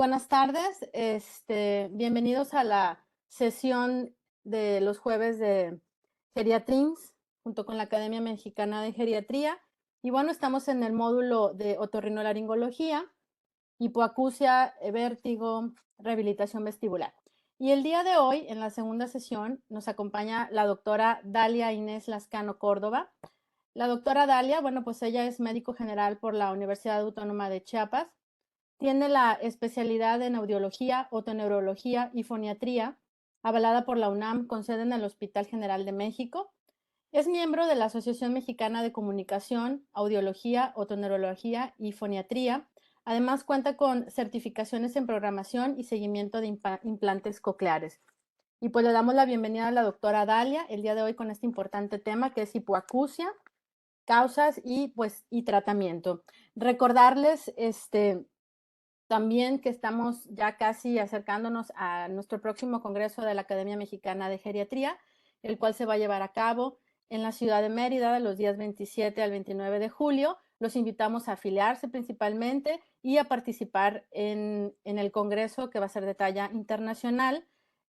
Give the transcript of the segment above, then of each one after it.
Buenas tardes, bienvenidos a la sesión de los jueves de Geriatrins, junto con la Academia Mexicana de Geriatría. Y bueno, estamos en el módulo de otorrinolaringología, hipoacusia, vértigo, rehabilitación vestibular. Y el día de hoy, en la segunda sesión, nos acompaña la doctora Dalia Inés Lascano Córdoba. La doctora Dalia, bueno, pues ella es médico general por la Universidad Autónoma de Chiapas. Tiene la especialidad en audiología, otoneurología y foniatría, avalada por la UNAM, con sede en el Hospital General de México. Es miembro de la Asociación Mexicana de Comunicación, Audiología, Otoneurología y Foniatría. Además, cuenta con certificaciones en programación y seguimiento de implantes cocleares. Y pues le damos la bienvenida a la doctora Dalia el día de hoy con este importante tema que es hipoacusia, causas y tratamiento. Recordarles también que estamos ya casi acercándonos a nuestro próximo congreso de la Academia Mexicana de Geriatría, el cual se va a llevar a cabo en la ciudad de Mérida los días 27 al 29 de julio. Los invitamos a afiliarse principalmente y a participar en el congreso que va a ser de talla internacional.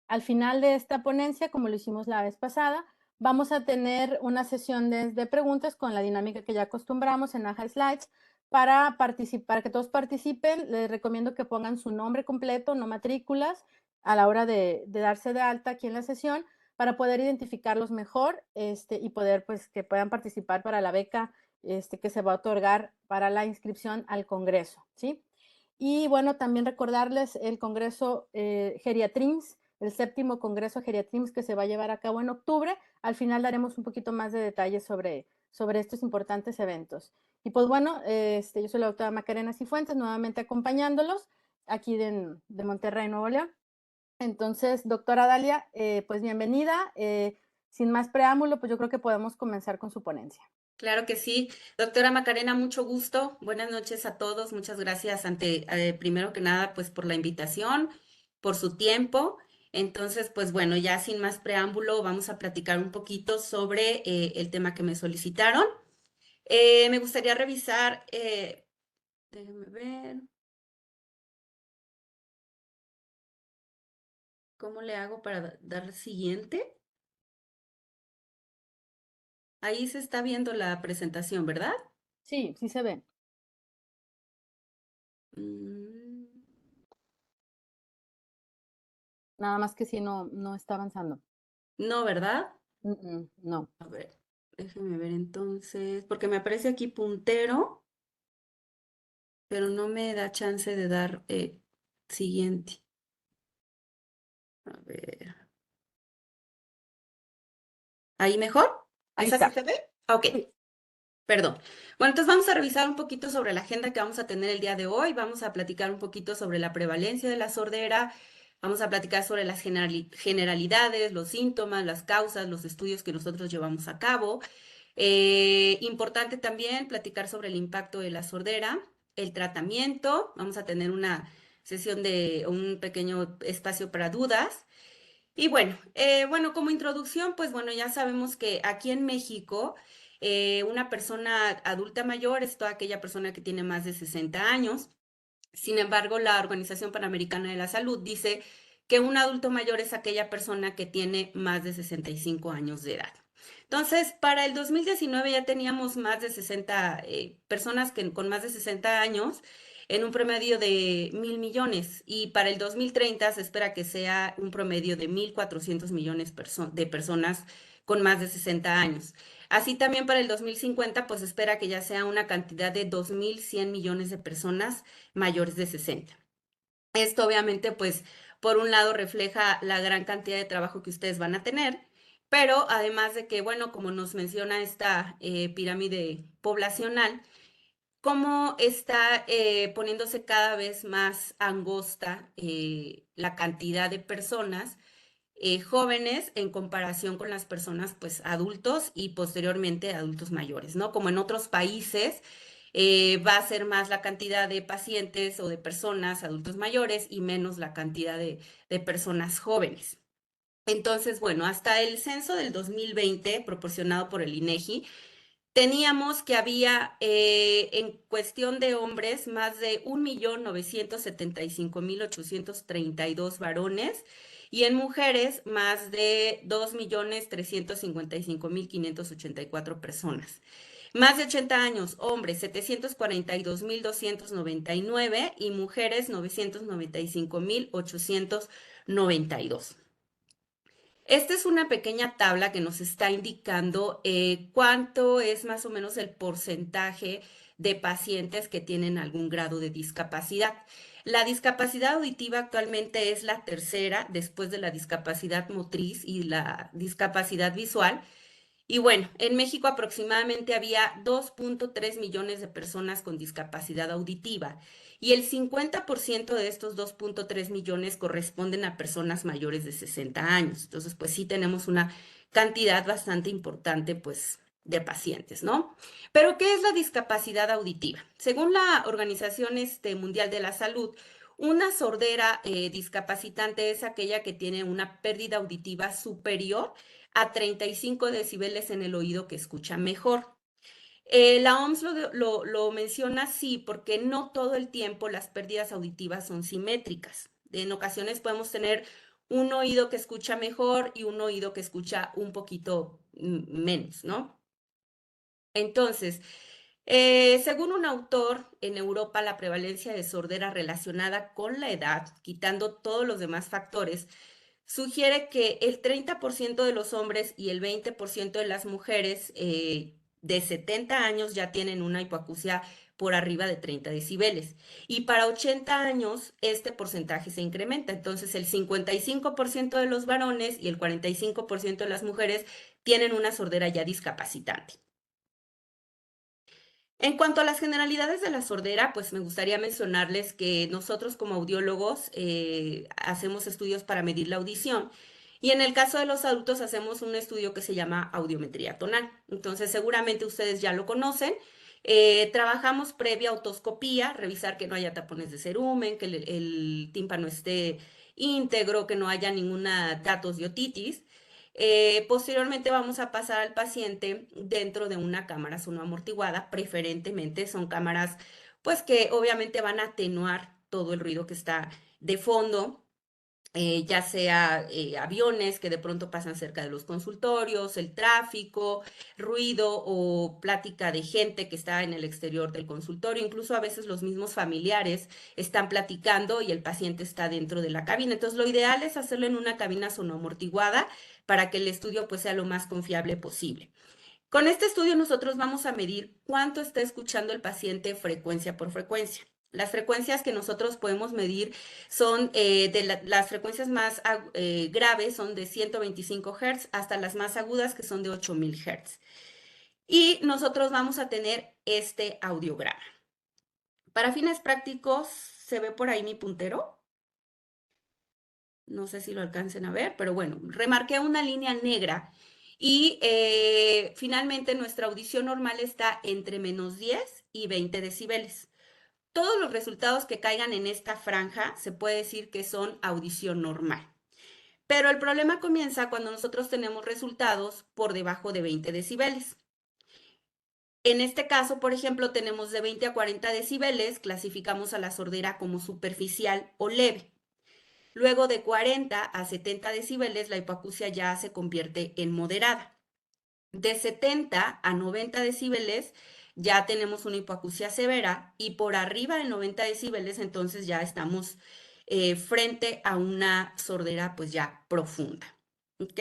Al final de esta ponencia, como lo hicimos la vez pasada, vamos a tener una sesión de preguntas con la dinámica que ya acostumbramos en Aja Slides. Para participar, que todos participen, les recomiendo que pongan su nombre completo, no matrículas, a la hora de darse de alta aquí en la sesión, para poder identificarlos mejor y poder, pues, que puedan participar para la beca que se va a otorgar para la inscripción al Congreso, ¿sí? Y bueno, también recordarles el Congreso Geriatrims, el séptimo Congreso Geriatrims que se va a llevar a cabo en octubre. Al final daremos un poquito más de detalles sobre estos importantes eventos. Y pues bueno, yo soy la doctora Macarena Cifuentes, nuevamente acompañándolos aquí de Monterrey, Nuevo León. Entonces, doctora Dalia, pues bienvenida. Sin más preámbulo, pues yo creo que podemos comenzar con su ponencia. Claro que sí. Doctora Macarena, mucho gusto. Buenas noches a todos. Muchas gracias primero que nada, pues por la invitación, por su tiempo. Entonces, pues bueno, ya sin más preámbulo, vamos a platicar un poquito sobre el tema que me solicitaron. Me gustaría revisar, déjenme ver, ¿cómo le hago para dar siguiente? Ahí se está viendo la presentación, ¿verdad? Sí, sí se ve. Mm, Nada más que si no está avanzando. no, ¿verdad? No. A ver, déjeme ver entonces, porque me aparece aquí puntero, pero no me da chance de dar siguiente. A ver, ¿ahí mejor? Ahí ¿Esa sí está. se ve? Ok, Sí. perdón. Bueno, entonces vamos a revisar un poquito sobre la agenda que vamos a tener el día de hoy. Vamos a platicar un poquito sobre la prevalencia de la sordera. Vamos a platicar sobre las generalidades, los síntomas, las causas, los estudios que nosotros llevamos a cabo. Importante también platicar sobre el impacto de la sordera, el tratamiento. Vamos a tener una sesión de un pequeño espacio para dudas. Y bueno, como introducción, pues bueno, ya sabemos que aquí en México, una persona adulta mayor es toda aquella persona que tiene más de 60 años. Sin embargo, la Organización Panamericana de la Salud dice que un adulto mayor es aquella persona que tiene más de 65 años de edad. Entonces, para el 2019 ya teníamos más de 60 personas con más de 60 años en un promedio de 1.000 millones, y para el 2030 se espera que sea un promedio de 1.400 millones de personas con más de 60 años. Así también para el 2050, pues espera que ya sea una cantidad de 2.100 millones de personas mayores de 60. Esto obviamente, pues, por un lado refleja la gran cantidad de trabajo que ustedes van a tener, pero además de que, bueno, como nos menciona esta pirámide poblacional, cómo está poniéndose cada vez más angosta la cantidad de personas jóvenes en comparación con las personas, pues, adultos y posteriormente adultos mayores, ¿no? Como en otros países, va a ser más la cantidad de pacientes o de personas adultos mayores y menos la cantidad de personas jóvenes. Entonces, bueno, hasta el censo del 2020, proporcionado por el INEGI, teníamos que había en cuestión de hombres más de 1.975.832 varones y en mujeres más de 2.355.584 personas. Más de 80 años, hombres 742.299 y mujeres 995.892. Esta es una pequeña tabla que nos está indicando cuánto es más o menos el porcentaje de pacientes que tienen algún grado de discapacidad. La discapacidad auditiva actualmente es la tercera después de la discapacidad motriz y la discapacidad visual. Y bueno, en México aproximadamente había 2.3 millones de personas con discapacidad auditiva y el 50% de estos 2.3 millones corresponden a personas mayores de 60 años. Entonces, pues sí tenemos una cantidad bastante importante, pues, de pacientes, ¿no? Pero, ¿qué es la discapacidad auditiva? Según la Organización Mundial de la Salud, una sordera discapacitante es aquella que tiene una pérdida auditiva superior a 35 decibeles en el oído que escucha mejor. La OMS lo menciona así porque no todo el tiempo las pérdidas auditivas son simétricas. En ocasiones podemos tener un oído que escucha mejor y un oído que escucha un poquito menos, ¿no? Entonces, según un autor, en Europa la prevalencia de sordera relacionada con la edad, quitando todos los demás factores, sugiere que el 30% de los hombres y el 20% de las mujeres de 70 años ya tienen una hipoacusia por arriba de 30 decibeles. Y para 80 años este porcentaje se incrementa. Entonces el 55% de los varones y el 45% de las mujeres tienen una sordera ya discapacitante. En cuanto a las generalidades de la sordera, pues me gustaría mencionarles que nosotros como audiólogos hacemos estudios para medir la audición y en el caso de los adultos hacemos un estudio que se llama audiometría tonal. Entonces seguramente ustedes ya lo conocen. Trabajamos previa otoscopía, revisar que no haya tapones de cerumen, que el tímpano esté íntegro, que no haya ninguna datos de otitis. Posteriormente vamos a pasar al paciente dentro de una cámara sonoamortiguada, preferentemente son cámaras pues que obviamente van a atenuar todo el ruido que está de fondo, ya sea aviones que de pronto pasan cerca de los consultorios, el tráfico, ruido o plática de gente que está en el exterior del consultorio, incluso a veces los mismos familiares están platicando y el paciente está dentro de la cabina. Entonces, lo ideal es hacerlo en una cabina sonoamortiguada para que el estudio pues sea lo más confiable posible. Con este estudio nosotros vamos a medir cuánto está escuchando el paciente frecuencia por frecuencia. Las frecuencias que nosotros podemos medir son las frecuencias más graves son de 125 Hz hasta las más agudas que son de 8000 Hz. Y nosotros vamos a tener este audiograma. Para fines prácticos, ¿se ve por ahí mi puntero? No sé si lo alcancen a ver, pero bueno, remarqué una línea negra y finalmente nuestra audición normal está entre menos 10 y 20 decibeles. Todos los resultados que caigan en esta franja se puede decir que son audición normal. Pero el problema comienza cuando nosotros tenemos resultados por debajo de 20 decibeles. En este caso, por ejemplo, tenemos de 20 a 40 decibeles, clasificamos a la sordera como superficial o leve. Luego de 40 a 70 decibeles, la hipoacusia ya se convierte en moderada. De 70 a 90 decibeles ya tenemos una hipoacusia severa y por arriba de 90 decibeles entonces ya estamos frente a una sordera pues ya profunda. ¿Ok?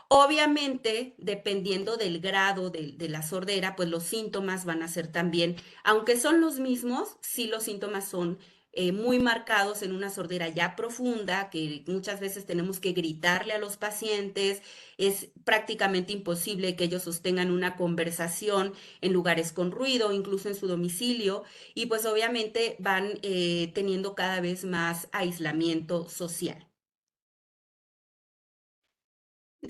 Obviamente, dependiendo del grado de la sordera, pues los síntomas van a ser también, aunque son los mismos, sí los síntomas son muy marcados en una sordera ya profunda, que muchas veces tenemos que gritarle a los pacientes, es prácticamente imposible que ellos sostengan una conversación en lugares con ruido, incluso en su domicilio, y pues obviamente van teniendo cada vez más aislamiento social.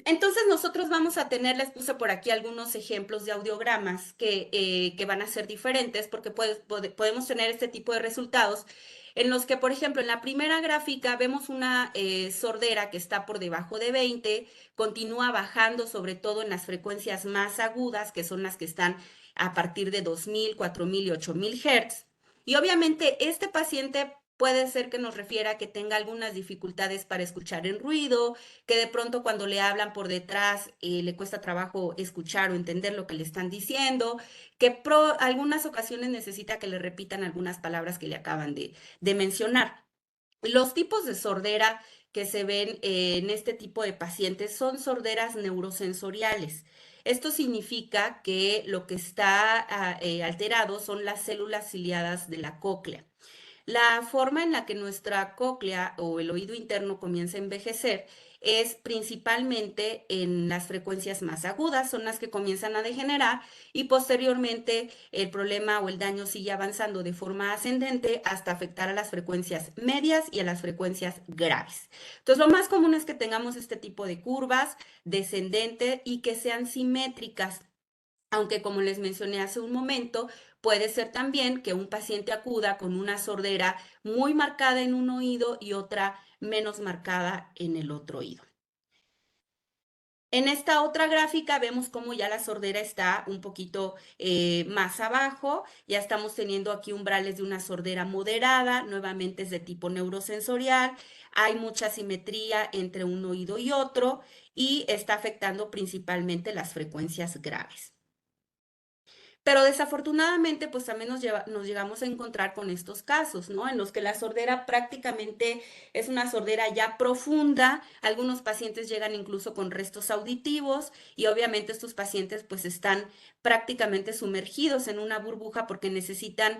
Entonces nosotros vamos a tener, les puse por aquí algunos ejemplos de audiogramas que van a ser diferentes porque podemos tener este tipo de resultados en los que, por ejemplo, en la primera gráfica vemos una sordera que está por debajo de 20, continúa bajando sobre todo en las frecuencias más agudas, que son las que están a partir de 2000, 4000 y 8000 Hz. Y obviamente este paciente puede ser que nos refiera que tenga algunas dificultades para escuchar en ruido, que de pronto cuando le hablan por detrás le cuesta trabajo escuchar o entender lo que le están diciendo, que algunas ocasiones necesita que le repitan algunas palabras que le acaban de mencionar. Los tipos de sordera que se ven en este tipo de pacientes son sorderas neurosensoriales. Esto significa que lo que está alterado son las células ciliadas de la cóclea. La forma en la que nuestra cóclea o el oído interno comienza a envejecer es principalmente en las frecuencias más agudas, son las que comienzan a degenerar y posteriormente el problema o el daño sigue avanzando de forma ascendente hasta afectar a las frecuencias medias y a las frecuencias graves. Entonces, lo más común es que tengamos este tipo de curvas descendentes y que sean simétricas. Aunque como les mencioné hace un momento, puede ser también que un paciente acuda con una sordera muy marcada en un oído y otra menos marcada en el otro oído. En esta otra gráfica vemos cómo ya la sordera está un poquito más abajo, ya estamos teniendo aquí umbrales de una sordera moderada, nuevamente es de tipo neurosensorial, hay mucha simetría entre un oído y otro y está afectando principalmente las frecuencias graves. Pero desafortunadamente, pues también nos llegamos a encontrar con estos casos, ¿no? En los que la sordera prácticamente es una sordera ya profunda. Algunos pacientes llegan incluso con restos auditivos y obviamente estos pacientes pues están prácticamente sumergidos en una burbuja porque necesitan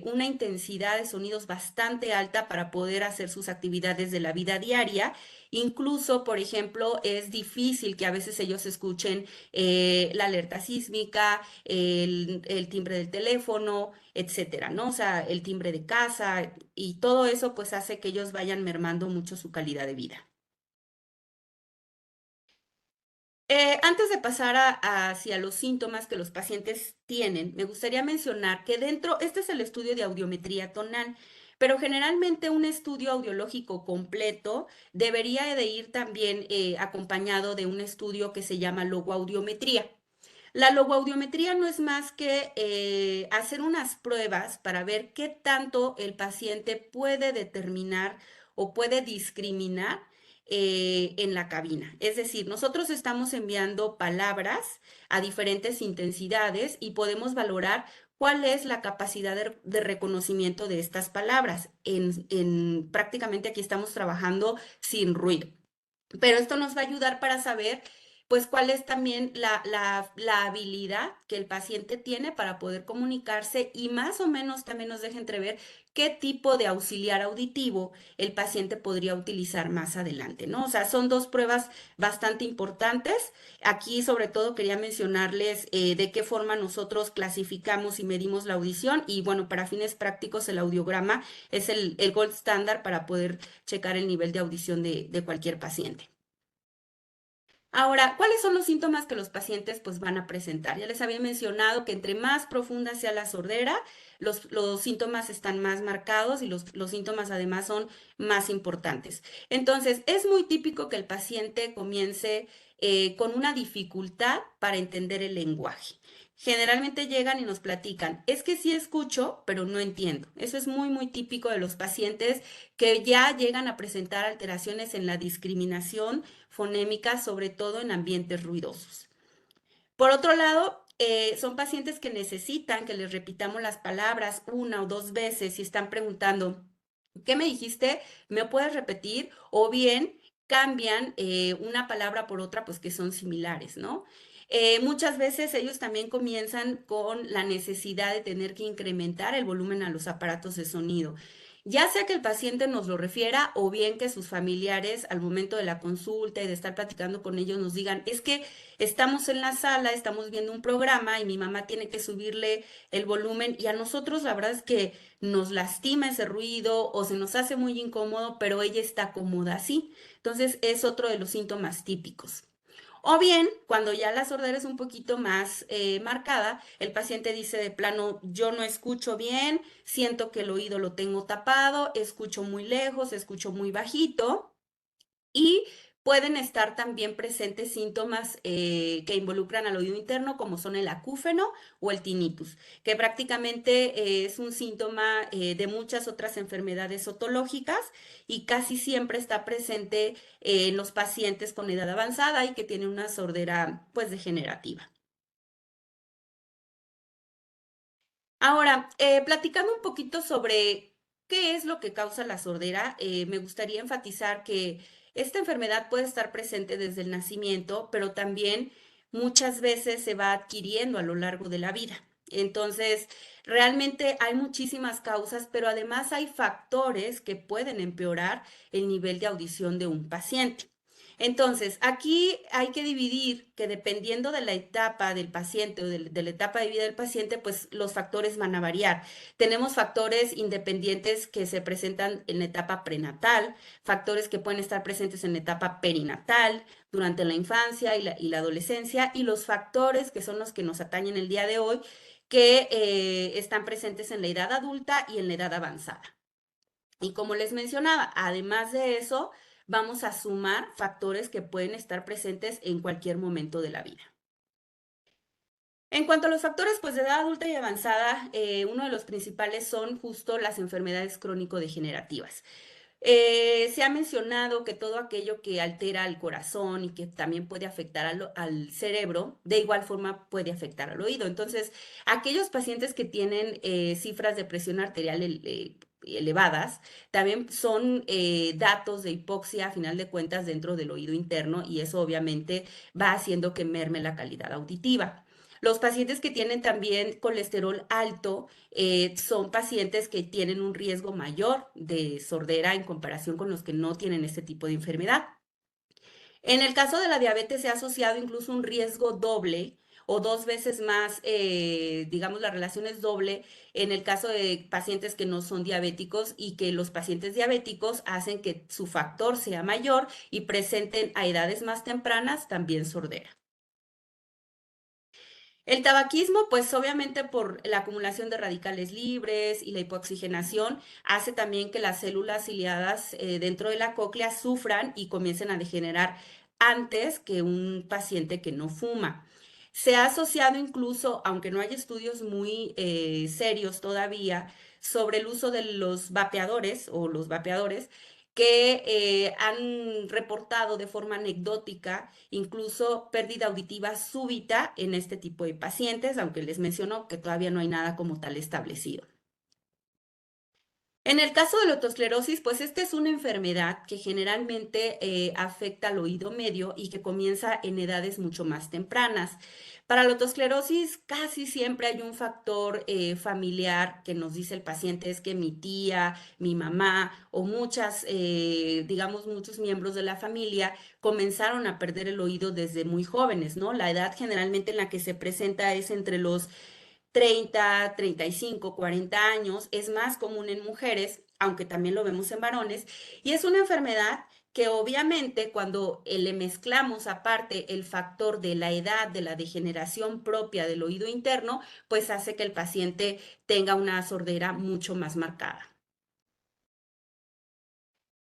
una intensidad de sonidos bastante alta para poder hacer sus actividades de la vida diaria. Incluso, por ejemplo, es difícil que a veces ellos escuchen la alerta sísmica, el timbre del teléfono, etcétera, ¿no? O sea, el timbre de casa y todo eso pues hace que ellos vayan mermando mucho su calidad de vida. Antes de pasar hacia los síntomas que los pacientes tienen, me gustaría mencionar que este es el estudio de audiometría tonal, pero generalmente un estudio audiológico completo debería de ir también acompañado de un estudio que se llama logoaudiometría. La logoaudiometría no es más que hacer unas pruebas para ver qué tanto el paciente puede determinar o puede discriminar en la cabina. Es decir, nosotros estamos enviando palabras a diferentes intensidades y podemos valorar cuál es la capacidad de reconocimiento de estas palabras. Prácticamente aquí estamos trabajando sin ruido. Pero esto nos va a ayudar para saber, pues, cuál es también la habilidad que el paciente tiene para poder comunicarse y más o menos también nos deja entrever qué tipo de auxiliar auditivo el paciente podría utilizar más adelante, ¿no? O sea, son dos pruebas bastante importantes. Aquí, sobre todo, quería mencionarles de qué forma nosotros clasificamos y medimos la audición y, bueno, para fines prácticos, el audiograma es el gold standard para poder checar el nivel de audición de cualquier paciente. Ahora, ¿cuáles son los síntomas que los pacientes pues van a presentar? Ya les había mencionado que entre más profunda sea la sordera, los síntomas están más marcados y los síntomas además son más importantes. Entonces, es muy típico que el paciente comience con una dificultad para entender el lenguaje. Generalmente llegan y nos platican, es que sí escucho, pero no entiendo. Eso es muy, muy típico de los pacientes que ya llegan a presentar alteraciones en la discriminación fonémica, sobre todo en ambientes ruidosos. Por otro lado, son pacientes que necesitan que les repitamos las palabras una o dos veces y están preguntando, ¿qué me dijiste? ¿Me puedes repetir? O bien cambian una palabra por otra, pues que son similares, ¿no? Muchas veces ellos también comienzan con la necesidad de tener que incrementar el volumen a los aparatos de sonido. Ya sea que el paciente nos lo refiera o bien que sus familiares al momento de la consulta y de estar platicando con ellos nos digan, es que estamos en la sala, estamos viendo un programa y mi mamá tiene que subirle el volumen y a nosotros la verdad es que nos lastima ese ruido o se nos hace muy incómodo, pero ella está cómoda así. Entonces es otro de los síntomas típicos. O bien, cuando ya la sordera es un poquito más marcada, el paciente dice de plano, yo no escucho bien, siento que el oído lo tengo tapado, escucho muy lejos, escucho muy bajito. Y pueden estar también presentes síntomas que involucran al oído interno, como son el acúfeno o el tinnitus, que prácticamente es un síntoma de muchas otras enfermedades otológicas y casi siempre está presente en los pacientes con edad avanzada y que tienen una sordera pues degenerativa. Ahora, platicando un poquito sobre qué es lo que causa la sordera, me gustaría enfatizar que esta enfermedad puede estar presente desde el nacimiento, pero también muchas veces se va adquiriendo a lo largo de la vida. Entonces, realmente hay muchísimas causas, pero además hay factores que pueden empeorar el nivel de audición de un paciente. Entonces, aquí hay que dividir que dependiendo de la etapa del paciente o de la etapa de vida del paciente, pues los factores van a variar. Tenemos factores independientes que se presentan en la etapa prenatal, factores que pueden estar presentes en la etapa perinatal, durante la infancia y la adolescencia, y los factores que son los que nos atañen el día de hoy, que están presentes en la edad adulta y en la edad avanzada. Y como les mencionaba, además de eso, vamos a sumar factores que pueden estar presentes en cualquier momento de la vida. En cuanto a los factores pues, de edad adulta y avanzada, uno de los principales son justo las enfermedades crónico-degenerativas. Se ha mencionado que todo aquello que altera el corazón y que también puede afectar al cerebro, de igual forma puede afectar al oído. Entonces, aquellos pacientes que tienen cifras de presión arterial elevadas, también son datos de hipoxia a final de cuentas dentro del oído interno y eso obviamente va haciendo que merme la calidad auditiva. Los pacientes que tienen también colesterol alto son pacientes que tienen un riesgo mayor de sordera en comparación con los que no tienen este tipo de enfermedad. En el caso de la diabetes se ha asociado incluso un riesgo doble o dos veces más, digamos, la relación es doble en el caso de pacientes que no son diabéticos y que los pacientes diabéticos hacen que su factor sea mayor y presenten a edades más tempranas también sordera. El tabaquismo, pues obviamente por la acumulación de radicales libres y la hipoxigenación, hace también que las células ciliadas dentro de la cóclea sufran y comiencen a degenerar antes que un paciente que no fuma. Se ha asociado incluso, aunque no hay estudios muy serios todavía, sobre el uso de los vapeadores o los vapeadores que han reportado de forma anecdótica incluso pérdida auditiva súbita en este tipo de pacientes, aunque les menciono que todavía no hay nada como tal establecido. En el caso de la otosclerosis, pues esta es una enfermedad que generalmente afecta al oído medio y que comienza en edades mucho más tempranas. Para la otosclerosis casi siempre hay un factor familiar que nos dice el paciente es que mi tía, mi mamá o muchas, digamos, muchos miembros de la familia comenzaron a perder el oído desde muy jóvenes, ¿no? La edad generalmente en la que se presenta es entre los 30, 35, 40 años, es más común en mujeres, aunque también lo vemos en varones, y es una enfermedad que obviamente cuando le mezclamos aparte el factor de la edad, de la degeneración propia del oído interno, pues hace que el paciente tenga una sordera mucho más marcada.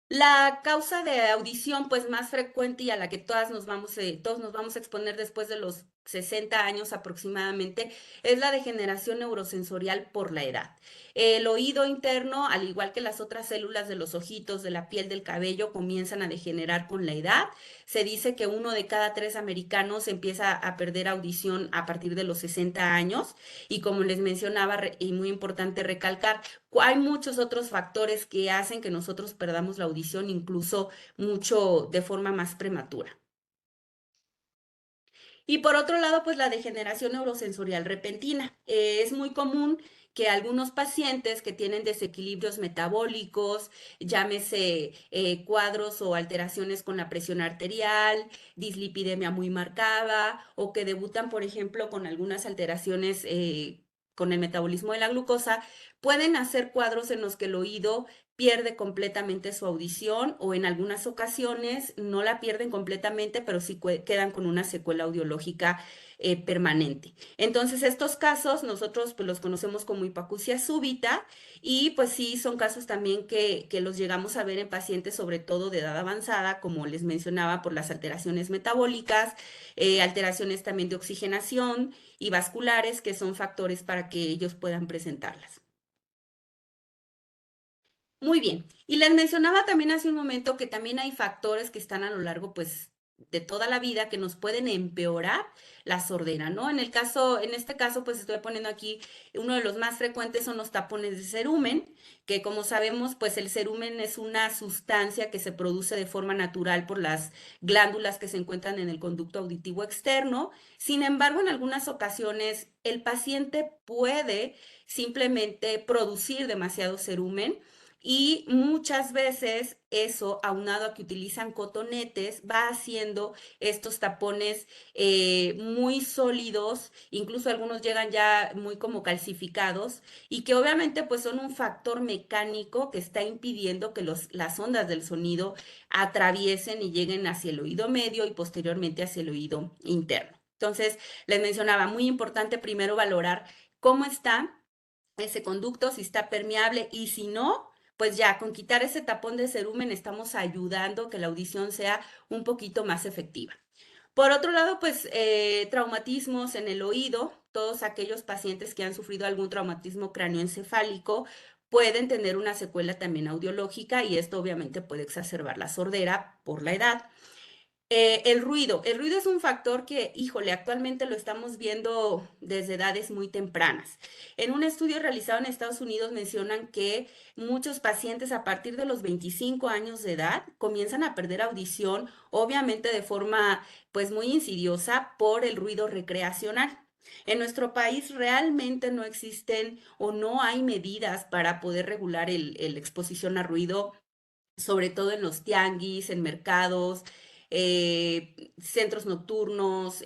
La causa de audición, pues más frecuente y a la que todos nos vamos a exponer después de los 60 años aproximadamente, es la degeneración neurosensorial por la edad. El oído interno, al igual que las otras células de los ojitos, de la piel, del cabello, comienzan a degenerar con la edad. Se dice que uno de cada tres americanos empieza a perder audición a partir de los 60 años y como les mencionaba, y muy importante recalcar, hay muchos otros factores que hacen que nosotros perdamos la audición, incluso mucho de forma más prematura. Y por otro lado, pues la degeneración neurosensorial repentina. Es muy común que algunos pacientes que tienen desequilibrios metabólicos, llámese cuadros o alteraciones con la presión arterial, dislipidemia muy marcada, o que debutan, por ejemplo, con algunas alteraciones con el metabolismo de la glucosa, pueden hacer cuadros en los que el oído pierde completamente su audición o en algunas ocasiones no la pierden completamente, pero sí quedan con una secuela audiológica permanente. Entonces, estos casos nosotros pues, los conocemos como hipoacusia súbita y pues sí, son casos también que los llegamos a ver en pacientes, sobre todo de edad avanzada, como les mencionaba, por las alteraciones metabólicas, alteraciones también de oxigenación y vasculares, que son factores para que ellos puedan presentarlas. Muy bien. Y les mencionaba también hace un momento que también hay factores que están a lo largo, pues, de toda la vida que nos pueden empeorar la sordera, ¿no? En este caso, pues estoy poniendo aquí uno de los más frecuentes son los tapones de cerumen, que como sabemos, pues el cerumen es una sustancia que se produce de forma natural por las glándulas que se encuentran en el conducto auditivo externo. Sin embargo, en algunas ocasiones el paciente puede simplemente producir demasiado cerumen y muchas veces eso, aunado a que utilizan cotonetes, va haciendo estos tapones muy sólidos, incluso algunos llegan ya muy como calcificados, y que obviamente pues son un factor mecánico que está impidiendo que las ondas del sonido atraviesen y lleguen hacia el oído medio y posteriormente hacia el oído interno. Entonces, les mencionaba, muy importante primero valorar cómo está ese conducto, si está permeable y si no, pues ya con quitar ese tapón de cerumen estamos ayudando a que la audición sea un poquito más efectiva. Por otro lado, pues traumatismos en el oído, todos aquellos pacientes que han sufrido algún traumatismo cráneoencefálico pueden tener una secuela también audiológica y esto obviamente puede exacerbar la sordera por la edad. El ruido es un factor que, híjole, actualmente lo estamos viendo desde edades muy tempranas. En un estudio realizado en Estados Unidos mencionan que muchos pacientes a partir de los 25 años de edad comienzan a perder audición, obviamente de forma pues muy insidiosa por el ruido recreacional. En nuestro país realmente no existen o no hay medidas para poder regular el exposición a ruido sobre todo en los tianguis, en mercados, centros nocturnos,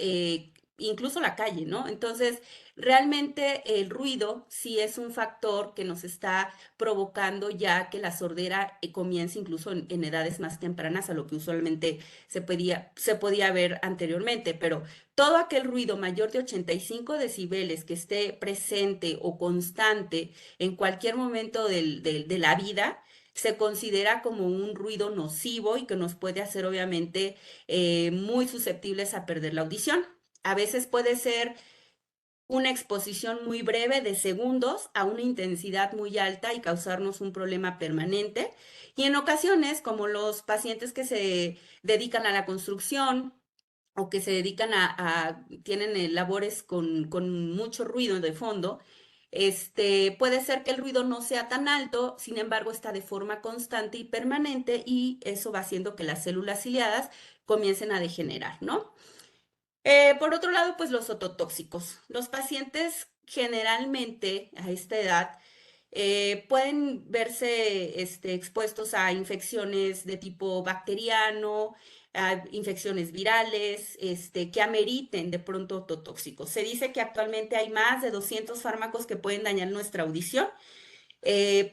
incluso la calle, ¿no? Entonces, realmente el ruido sí es un factor que nos está provocando ya que la sordera comience incluso en edades más tempranas a lo que usualmente se podía ver anteriormente, pero todo aquel ruido mayor de 85 decibeles que esté presente o constante en cualquier momento de la vida, se considera como un ruido nocivo y que nos puede hacer obviamente muy susceptibles a perder la audición. A veces puede ser una exposición muy breve de segundos a una intensidad muy alta y causarnos un problema permanente. Y en ocasiones, como los pacientes que se dedican a la construcción, o que se dedican tienen labores con mucho ruido de fondo, puede ser que el ruido no sea tan alto, sin embargo está de forma constante y permanente y eso va haciendo que las células ciliadas comiencen a degenerar, ¿no? Por otro lado, pues los ototóxicos. Los pacientes generalmente a esta edad pueden verse expuestos a infecciones de tipo bacteriano, a infecciones virales, que ameriten de pronto ototóxicos. Se dice que actualmente hay más de 200 fármacos que pueden dañar nuestra audición.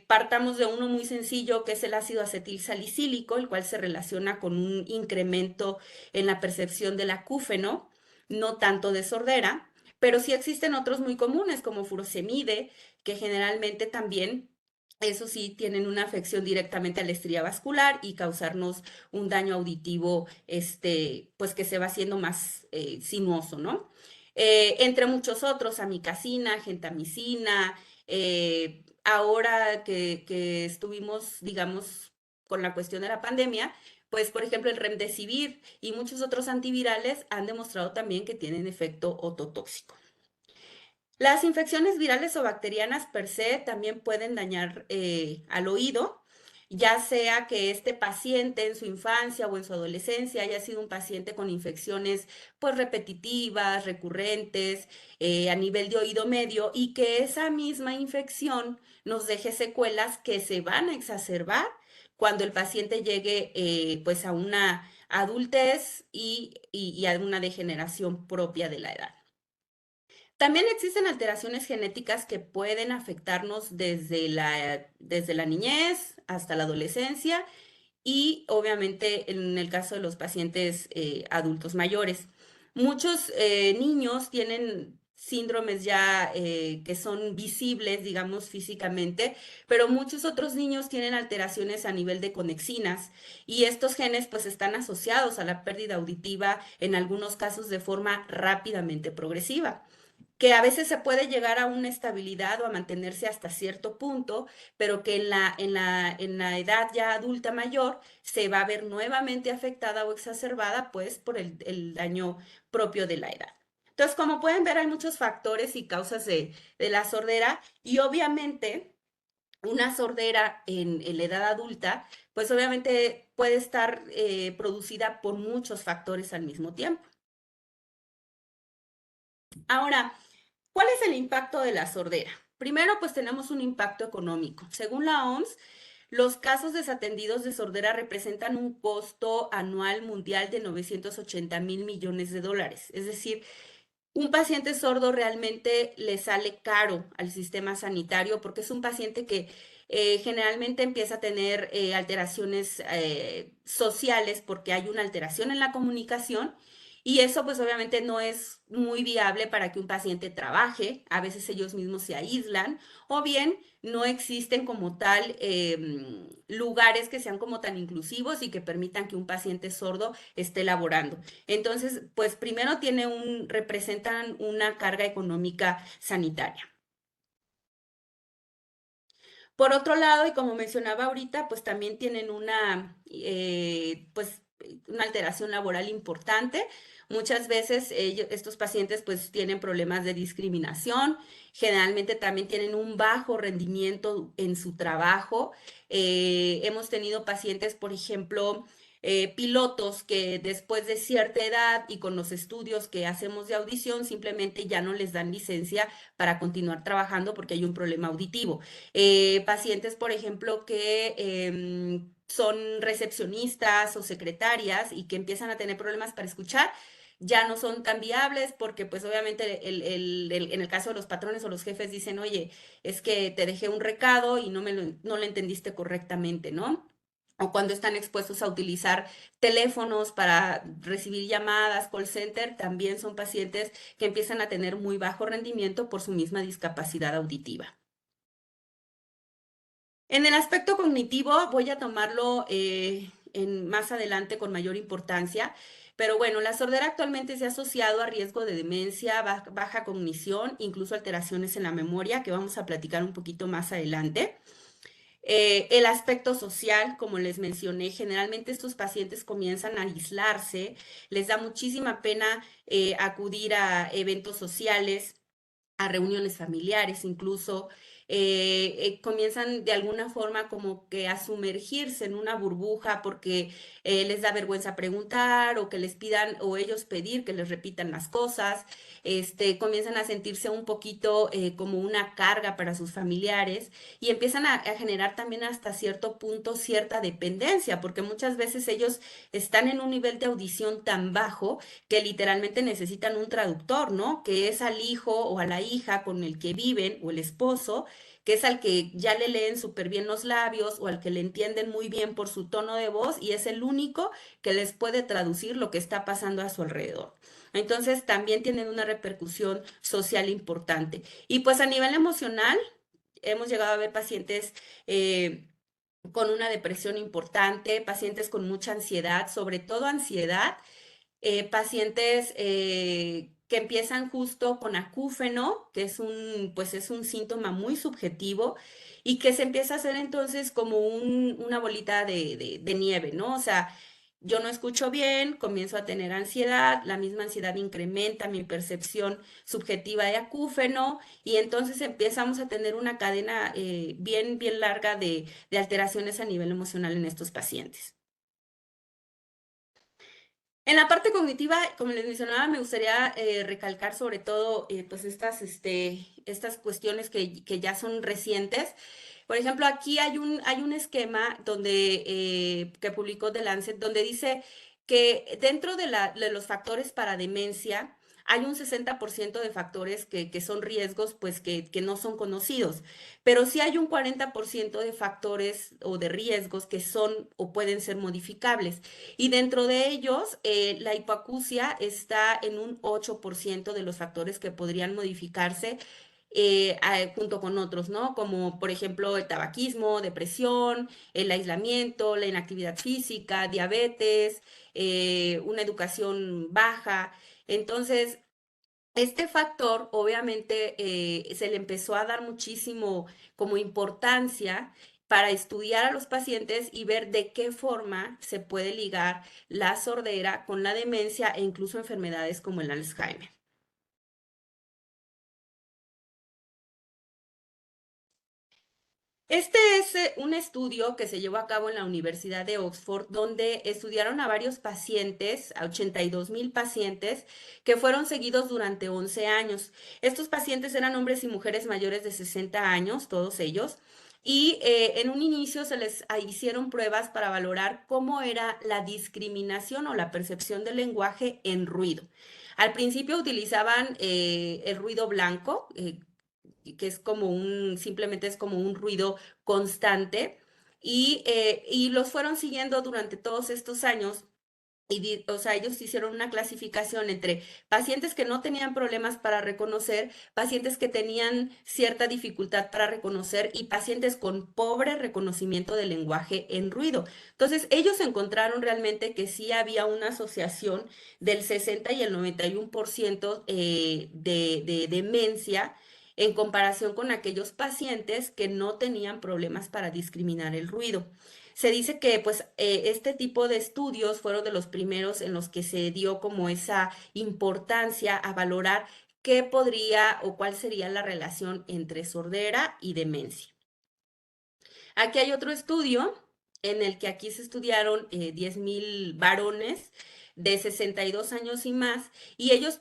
Partamos de uno muy sencillo que es el ácido acetil salicílico, el cual se relaciona con un incremento en la percepción del acúfeno, no tanto de sordera, pero sí existen otros muy comunes como furosemide, que generalmente también, eso sí, tienen una afección directamente a la estría vascular y causarnos un daño auditivo, pues que se va haciendo más sinuoso, ¿no? Entre muchos otros, amicacina, gentamicina, ahora que estuvimos, digamos, con la cuestión de la pandemia, pues por ejemplo el remdesivir y muchos otros antivirales han demostrado también que tienen efecto ototóxico. Las infecciones virales o bacterianas per se también pueden dañar al oído, ya sea que este paciente en su infancia o en su adolescencia haya sido un paciente con infecciones pues repetitivas, recurrentes, a nivel de oído medio y que esa misma infección nos deje secuelas que se van a exacerbar cuando el paciente llegue pues a una adultez y a una degeneración propia de la edad. También existen alteraciones genéticas que pueden afectarnos desde la niñez hasta la adolescencia y obviamente en el caso de los pacientes adultos mayores. Muchos niños tienen síndromes ya que son visibles, digamos, físicamente, pero muchos otros niños tienen alteraciones a nivel de conexinas y estos genes pues están asociados a la pérdida auditiva en algunos casos de forma rápidamente progresiva que a veces se puede llegar a una estabilidad o a mantenerse hasta cierto punto, pero que en la edad ya adulta mayor se va a ver nuevamente afectada o exacerbada pues por el daño propio de la edad. Entonces, como pueden ver, hay muchos factores y causas de la sordera y obviamente una sordera en la edad adulta, pues obviamente puede estar producida por muchos factores al mismo tiempo. Ahora, ¿cuál es el impacto de la sordera? Primero, pues tenemos un impacto económico. Según la OMS, los casos desatendidos de sordera representan un costo anual mundial de 980 mil millones de dólares. Es decir, un paciente sordo realmente le sale caro al sistema sanitario porque es un paciente que generalmente empieza a tener alteraciones sociales porque hay una alteración en la comunicación y eso pues obviamente no es muy viable para que un paciente trabaje, a veces ellos mismos se aíslan o bien no existen como tal lugares que sean como tan inclusivos y que permitan que un paciente sordo esté laborando. Entonces, pues primero representan una carga económica sanitaria. Por otro lado, y como mencionaba ahorita, pues también tienen una alteración laboral importante. Muchas veces estos pacientes pues tienen problemas de discriminación, generalmente también tienen un bajo rendimiento en su trabajo. Hemos tenido pacientes, por ejemplo, pilotos que después de cierta edad y con los estudios que hacemos de audición simplemente ya no les dan licencia para continuar trabajando porque hay un problema auditivo. Pacientes, por ejemplo, que son recepcionistas o secretarias y que empiezan a tener problemas para escuchar, ya no son tan viables porque pues obviamente en el caso de los patrones o los jefes dicen, oye, es que te dejé un recado y no lo entendiste correctamente, ¿no? O cuando están expuestos a utilizar teléfonos para recibir llamadas, call center, también son pacientes que empiezan a tener muy bajo rendimiento por su misma discapacidad auditiva. En el aspecto cognitivo voy a tomarlo más adelante con mayor importancia, pero bueno, la sordera actualmente se ha asociado a riesgo de demencia, baja cognición, incluso alteraciones en la memoria, que vamos a platicar un poquito más adelante. El aspecto social, como les mencioné, generalmente estos pacientes comienzan a aislarse, les da muchísima pena acudir a eventos sociales, a reuniones familiares incluso, comienzan de alguna forma como que a sumergirse en una burbuja porque les da vergüenza preguntar o que les pidan o ellos pedir que les repitan las cosas, comienzan a sentirse un poquito como una carga para sus familiares y empiezan a generar también hasta cierto punto cierta dependencia porque muchas veces ellos están en un nivel de audición tan bajo que literalmente necesitan un traductor, ¿no? Que es al hijo o a la hija con el que viven o el esposo, que es al que ya le leen súper bien los labios o al que le entienden muy bien por su tono de voz y es el único que les puede traducir lo que está pasando a su alrededor. Entonces también tienen una repercusión social importante. Y pues a nivel emocional, hemos llegado a ver pacientes con una depresión importante, pacientes con mucha ansiedad, sobre todo ansiedad pacientes que empiezan justo con acúfeno, que pues es un síntoma muy subjetivo y que se empieza a hacer entonces como una bolita de nieve, ¿no? O sea, yo no escucho bien, comienzo a tener ansiedad, la misma ansiedad incrementa mi percepción subjetiva de acúfeno y entonces empezamos a tener una cadena bien larga de alteraciones a nivel emocional en estos pacientes. En la parte cognitiva, como les mencionaba, me gustaría recalcar sobre todo pues estas cuestiones que ya son recientes. Por ejemplo, aquí hay un esquema que publicó The Lancet donde dice que dentro de los factores para demencia hay un 60% de factores que son riesgos, pues que no son conocidos, pero sí hay un 40% de factores o de riesgos que son o pueden ser modificables. Y dentro de ellos, la hipoacusia está en un 8% de los factores que podrían modificarse junto con otros, ¿no? Como por ejemplo el tabaquismo, depresión, el aislamiento, la inactividad física, diabetes, una educación baja. Entonces, este factor obviamente se le empezó a dar muchísimo como importancia para estudiar a los pacientes y ver de qué forma se puede ligar la sordera con la demencia e incluso enfermedades como el Alzheimer. Este es un estudio que se llevó a cabo en la Universidad de Oxford, donde estudiaron a varios pacientes, a 82,000 pacientes, que fueron seguidos durante 11 años. Estos pacientes eran hombres y mujeres mayores de 60 años, todos ellos, y en un inicio se les hicieron pruebas para valorar cómo era la discriminación o la percepción del lenguaje en ruido. Al principio utilizaban el ruido blanco, que es como simplemente es como un ruido constante, y los fueron siguiendo durante todos estos años. O sea, ellos hicieron una clasificación entre pacientes que no tenían problemas para reconocer, pacientes que tenían cierta dificultad para reconocer y pacientes con pobre reconocimiento del lenguaje en ruido. Entonces, ellos encontraron realmente que sí había una asociación del 60 y el 91% de demencia en comparación con aquellos pacientes que no tenían problemas para discriminar el ruido. Se dice que pues este tipo de estudios fueron de los primeros en los que se dio como esa importancia a valorar qué podría o cuál sería la relación entre sordera y demencia. Aquí hay otro estudio en el que aquí se estudiaron 10,000 varones de 62 años y más, y ellos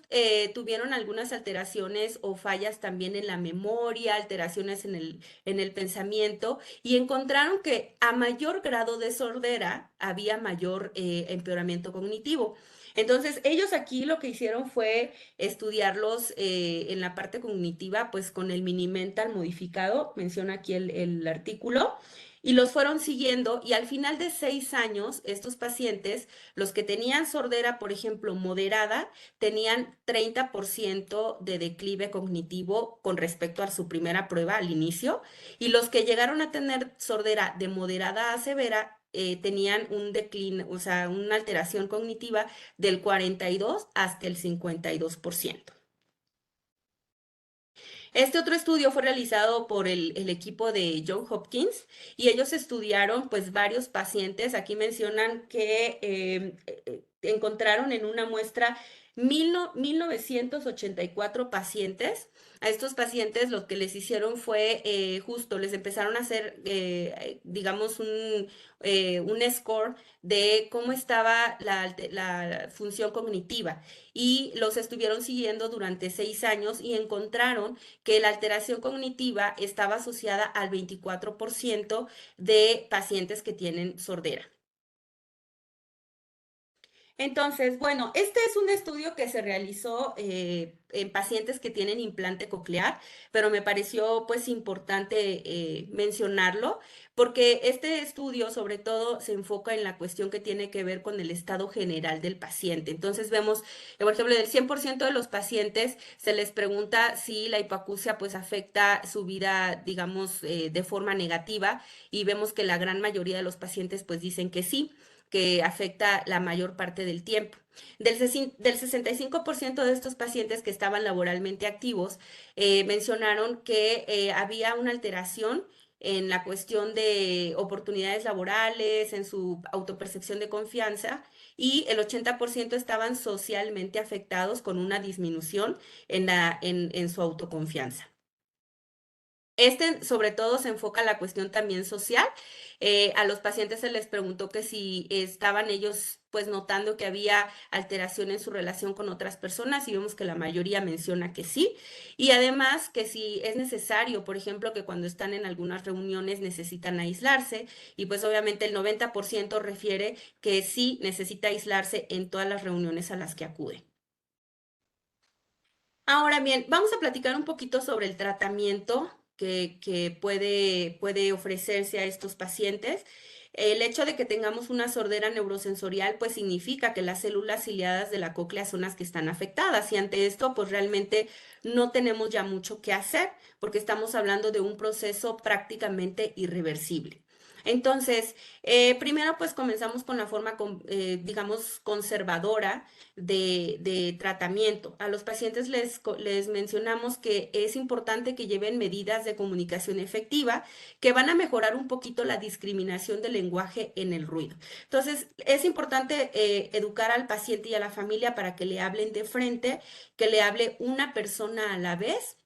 tuvieron algunas alteraciones o fallas también en la memoria, alteraciones en el pensamiento, y encontraron que a mayor grado de sordera había mayor empeoramiento cognitivo. Entonces, ellos aquí lo que hicieron fue estudiarlos en la parte cognitiva, pues con el mini mental modificado, menciona aquí el artículo, y los fueron siguiendo y al final de 6 años, estos pacientes, los que tenían sordera, por ejemplo, moderada, tenían 30% de declive cognitivo con respecto a su primera prueba al inicio, y los que llegaron a tener sordera de moderada a severa, tenían un decline, o sea, una alteración cognitiva del 42 hasta el 52%. Este otro estudio fue realizado por el equipo de John Hopkins y ellos estudiaron pues varios pacientes. Aquí mencionan que encontraron en una muestra 1984 pacientes. A estos pacientes lo que les hicieron fue justo, les empezaron a hacer, digamos, un score de cómo estaba la función cognitiva y los estuvieron siguiendo durante 6 años y encontraron que la alteración cognitiva estaba asociada al 24% de pacientes que tienen sordera. Entonces, bueno, este es un estudio que se realizó en pacientes que tienen implante coclear, pero me pareció pues importante mencionarlo porque este estudio sobre todo se enfoca en la cuestión que tiene que ver con el estado general del paciente. Entonces vemos, por ejemplo, del 100% de los pacientes se les pregunta si la hipoacusia pues afecta su vida, digamos, de forma negativa y vemos que la gran mayoría de los pacientes pues dicen que sí, que afecta la mayor parte del tiempo. Del 65% de estos pacientes que estaban laboralmente activos, mencionaron que había una alteración en la cuestión de oportunidades laborales, en su autopercepción de confianza, y el 80% estaban socialmente afectados con una disminución en su autoconfianza. Este, sobre todo, se enfoca en la cuestión también social. A los pacientes se les preguntó que si estaban ellos, pues, notando que había alteración en su relación con otras personas y vemos que la mayoría menciona que sí. Y además que si es necesario, por ejemplo, que cuando están en algunas reuniones necesitan aislarse y pues obviamente el 90% refiere que sí necesita aislarse en todas las reuniones a las que acude. Ahora bien, vamos a platicar un poquito sobre el tratamiento que puede ofrecerse a estos pacientes. El hecho de que tengamos una sordera neurosensorial, pues significa que las células ciliadas de la cóclea son las que están afectadas y ante esto, pues realmente no tenemos ya mucho que hacer porque estamos hablando de un proceso prácticamente irreversible. Entonces, primero pues comenzamos con la forma, digamos, conservadora de tratamiento. A los pacientes les mencionamos que es importante que lleven medidas de comunicación efectiva que van a mejorar un poquito la discriminación del lenguaje en el ruido. Entonces, es importante educar al paciente y a la familia para que le hablen de frente, que le hable una persona a la vez.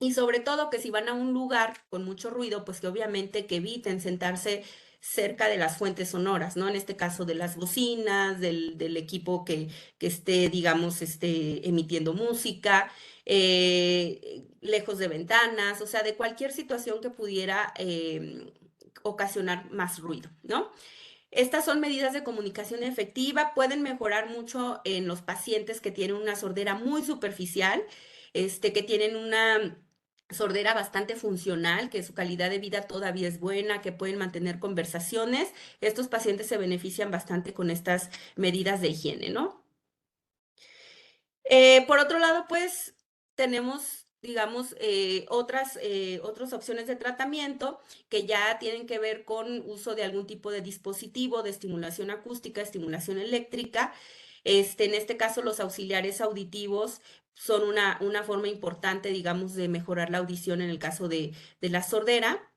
Y sobre todo que si van a un lugar con mucho ruido, pues que obviamente que eviten sentarse cerca de las fuentes sonoras, ¿no? En este caso de las bocinas, del equipo que esté, digamos, emitiendo música, lejos de ventanas, o sea, de cualquier situación que pudiera ocasionar más ruido, ¿no? Estas son medidas de comunicación efectiva, pueden mejorar mucho en los pacientes que tienen una sordera muy superficial, que tienen una sordera bastante funcional, que su calidad de vida todavía es buena, que pueden mantener conversaciones. Estos pacientes se benefician bastante con estas medidas de higiene, ¿no? Por otro lado, pues tenemos, digamos, otras opciones de tratamiento que ya tienen que ver con uso de algún tipo de dispositivo de estimulación acústica, estimulación eléctrica. En este caso, los auxiliares auditivos son una forma importante, digamos, de mejorar la audición en el caso de la sordera.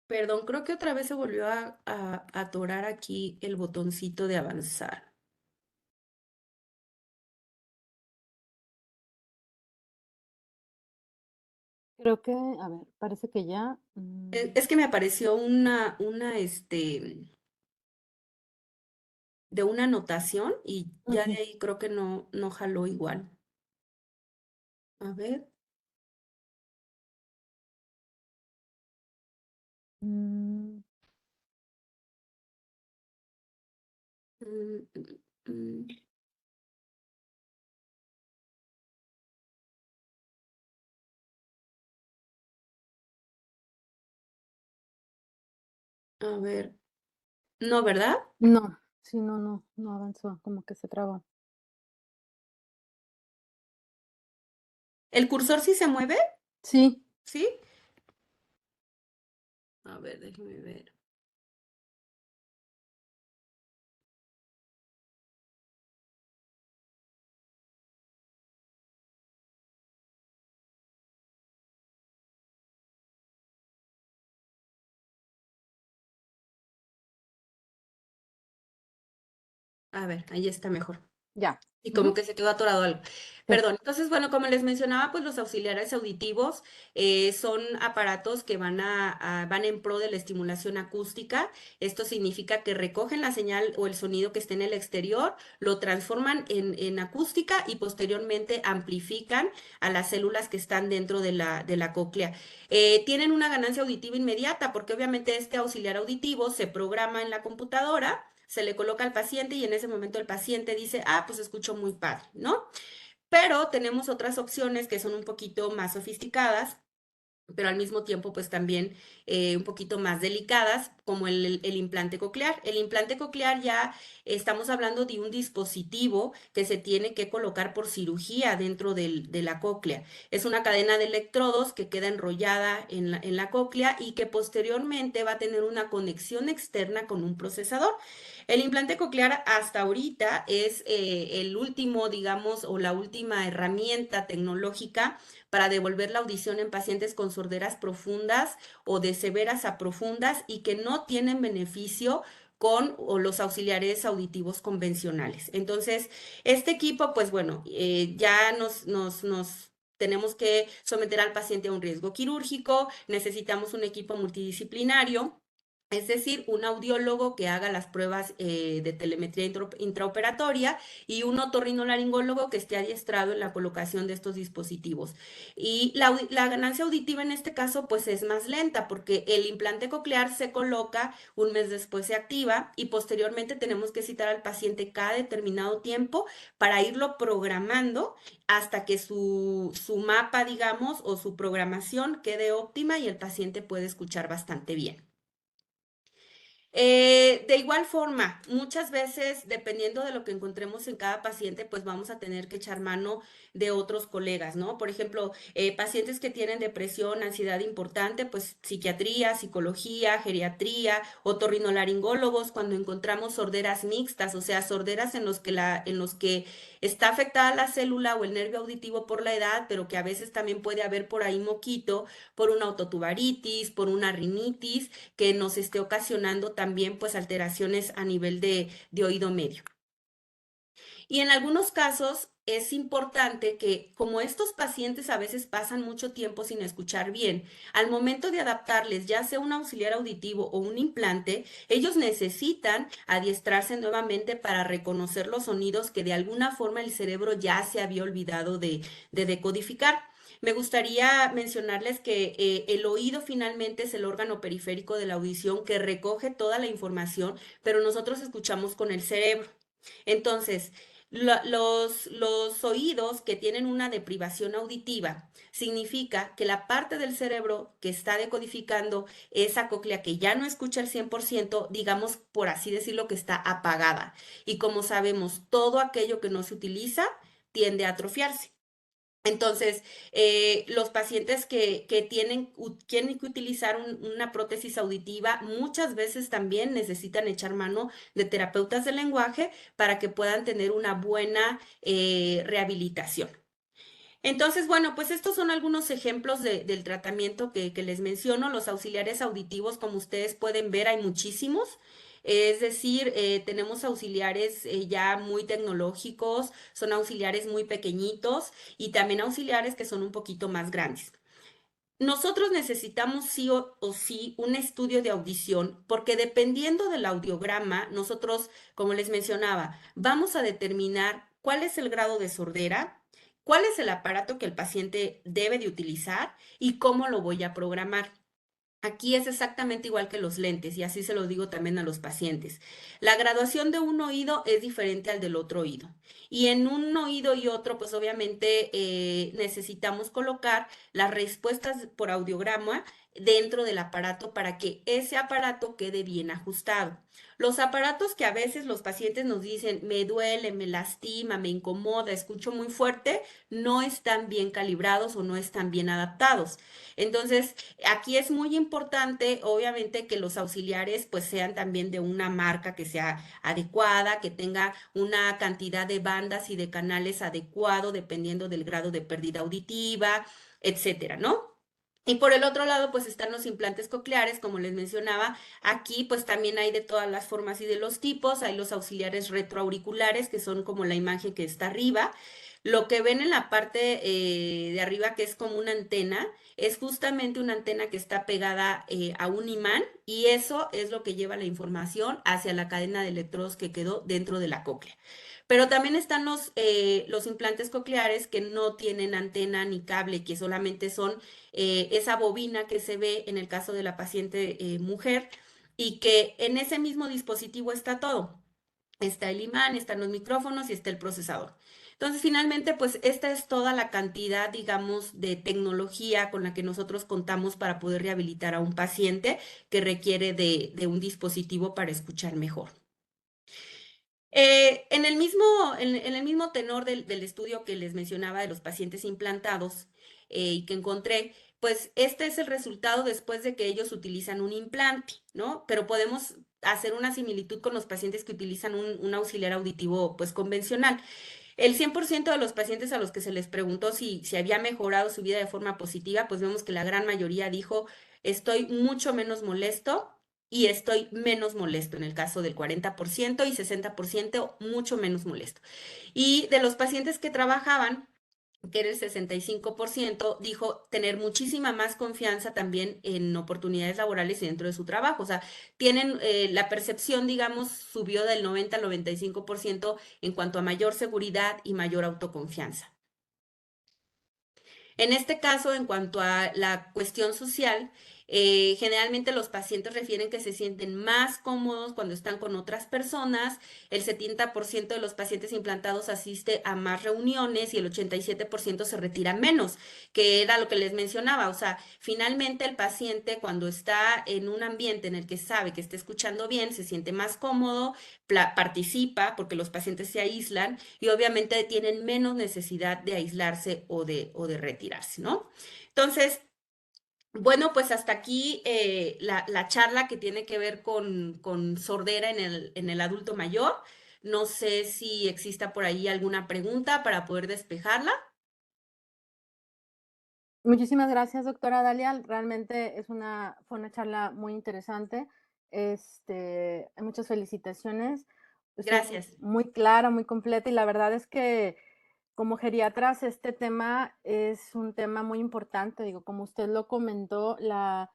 Perdón, creo que otra vez se volvió a atorar aquí el botoncito de avanzar. Creo que, a ver, parece que ya. Es que me apareció de una anotación y ya de Ujú. ahí creo que no jaló igual. A ver. Mm, mm, mm, mm, a ver. No, ¿verdad? no, sí, no avanzó, como que se trabó. ¿El cursor sí se mueve? Sí, ¿Sí? A ver, déjeme ver. A ver, ahí está mejor. ya. Y como Ujú, que se quedó atorado algo. sí. Perdón. Entonces, bueno, como les mencionaba, pues los auxiliares auditivos son aparatos que van en pro de la estimulación acústica. Esto significa que recogen la señal o el sonido que esté en el exterior, lo transforman en acústica y posteriormente amplifican a las células que están dentro de la cóclea. Tienen una ganancia auditiva inmediata porque obviamente este auxiliar auditivo se programa en la computadora, se le coloca al paciente y en ese momento el paciente dice, ah, pues escucho muy padre, ¿no? Pero tenemos otras opciones que son un poquito más sofisticadas, pero al mismo tiempo pues también un poquito más delicadas, como el implante coclear. El implante coclear ya estamos hablando de un dispositivo que se tiene que colocar por cirugía dentro de la cóclea. Es una cadena de electrodos que queda enrollada en la cóclea y que posteriormente va a tener una conexión externa con un procesador. El implante coclear hasta ahorita es el último, digamos, o la última herramienta tecnológica para devolver la audición en pacientes con sorderas profundas o de severas a profundas y que no tienen beneficio con o los auxiliares auditivos convencionales. Entonces, este equipo, pues bueno, ya nos tenemos que someter al paciente a un riesgo quirúrgico, necesitamos un equipo multidisciplinario Es decir, un audiólogo que haga las pruebas de telemetría intraoperatoria y un otorrinolaringólogo que esté adiestrado en la colocación de estos dispositivos. Y la ganancia auditiva en este caso pues es más lenta porque el implante coclear se coloca, un mes después se activa y posteriormente tenemos que citar al paciente cada determinado tiempo para irlo programando hasta que su mapa, digamos, o su programación quede óptima y el paciente puede escuchar bastante bien. De igual forma, muchas veces, dependiendo de lo que encontremos en cada paciente, pues vamos a tener que echar mano de otros colegas, ¿no? Por ejemplo, pacientes que tienen depresión, ansiedad importante, pues psiquiatría, psicología, geriatría, otorrinolaringólogos, cuando encontramos sorderas mixtas, o sea, sorderas en los que está afectada la célula o el nervio auditivo por la edad, pero que a veces también puede haber por ahí moquito, por una ototubaritis, por una rinitis que nos esté ocasionando también pues alteraciones a nivel de oído medio. Y en algunos casos es importante que, como estos pacientes a veces pasan mucho tiempo sin escuchar bien, al momento de adaptarles ya sea un auxiliar auditivo o un implante, ellos necesitan adiestrarse nuevamente para reconocer los sonidos que de alguna forma el cerebro ya se había olvidado de decodificar. Me gustaría mencionarles que el oído finalmente es el órgano periférico de la audición que recoge toda la información, pero nosotros escuchamos con el cerebro. Entonces, los oídos que tienen una deprivación auditiva significa que la parte del cerebro que está decodificando esa cóclea que ya no escucha el 100%, digamos, por así decirlo, que está apagada. Y como sabemos, todo aquello que no se utiliza tiende a atrofiarse. Entonces, los pacientes que tienen que utilizar una prótesis auditiva muchas veces también necesitan echar mano de terapeutas del lenguaje para que puedan tener una buena rehabilitación. Entonces, bueno, pues estos son algunos ejemplos del tratamiento que les menciono. Los auxiliares auditivos, como ustedes pueden ver, hay muchísimos. Es decir, tenemos auxiliares ya muy tecnológicos, son auxiliares muy pequeñitos y también auxiliares que son un poquito más grandes. Nosotros necesitamos sí o sí un estudio de audición porque dependiendo del audiograma, nosotros, como les mencionaba, vamos a determinar cuál es el grado de sordera, cuál es el aparato que el paciente debe de utilizar y cómo lo voy a programar. Aquí es exactamente igual que los lentes y así se lo digo también a los pacientes. La graduación de un oído es diferente al del otro oído. Y en un oído y otro, pues obviamente necesitamos colocar las respuestas por audiograma dentro del aparato para que ese aparato quede bien ajustado. Los aparatos que a veces los pacientes nos dicen, me duele, me lastima, me incomoda, escucho muy fuerte, no están bien calibrados o no están bien adaptados. Entonces, aquí es muy importante, obviamente, que los auxiliares pues sean también de una marca que sea adecuada, que tenga una cantidad de bandas y de canales adecuado dependiendo del grado de pérdida auditiva, etcétera, ¿no? Y por el otro lado, pues están los implantes cocleares, como les mencionaba, aquí pues también hay de todas las formas y de los tipos, hay los auxiliares retroauriculares, que son como la imagen que está arriba. Lo que ven en la parte de arriba, que es como una antena, es justamente una antena que está pegada a un imán y eso es lo que lleva la información hacia la cadena de electrodos que quedó dentro de la cóclea. Pero también están los implantes cocleares que no tienen antena ni cable, que solamente son esa bobina que se ve en el caso de la paciente mujer y que en ese mismo dispositivo está todo. Está el imán, están los micrófonos y está el procesador. Entonces, finalmente, pues esta es toda la cantidad, digamos, de tecnología con la que nosotros contamos para poder rehabilitar a un paciente que requiere de un dispositivo para escuchar mejor. En el mismo tenor del estudio que les mencionaba de los pacientes implantados y que encontré, pues este es el resultado después de que ellos utilizan un implante, ¿no? Pero podemos hacer una similitud con los pacientes que utilizan un auxiliar auditivo, pues convencional. El 100% de los pacientes a los que se les preguntó si había mejorado su vida de forma positiva, pues vemos que la gran mayoría dijo, estoy mucho menos molesto y estoy menos molesto en el caso del 40% y 60% mucho menos molesto. Y de los pacientes que trabajaban que era el 65%, dijo tener muchísima más confianza también en oportunidades laborales y dentro de su trabajo. O sea, tienen la percepción, digamos, subió del 90 al 95% en cuanto a mayor seguridad y mayor autoconfianza. En este caso, en cuanto a la cuestión social, generalmente los pacientes refieren que se sienten más cómodos cuando están con otras personas. El 70% de los pacientes implantados asiste a más reuniones y el 87% se retira menos, que era lo que les mencionaba. O sea, finalmente el paciente cuando está en un ambiente en el que sabe que está escuchando bien, se siente más cómodo, participa porque los pacientes se aíslan y obviamente tienen menos necesidad de aislarse o de retirarse, ¿no? Entonces, bueno, pues hasta aquí la charla que tiene que ver con sordera en el adulto mayor. No sé si exista por ahí alguna pregunta para poder despejarla. Muchísimas gracias, doctora Dalia. Realmente fue una charla muy interesante. Muchas felicitaciones. Estuvo Gracias. muy clara, muy completa y la verdad es que como geriatras este tema es un tema muy importante. Digo, como usted lo comentó, la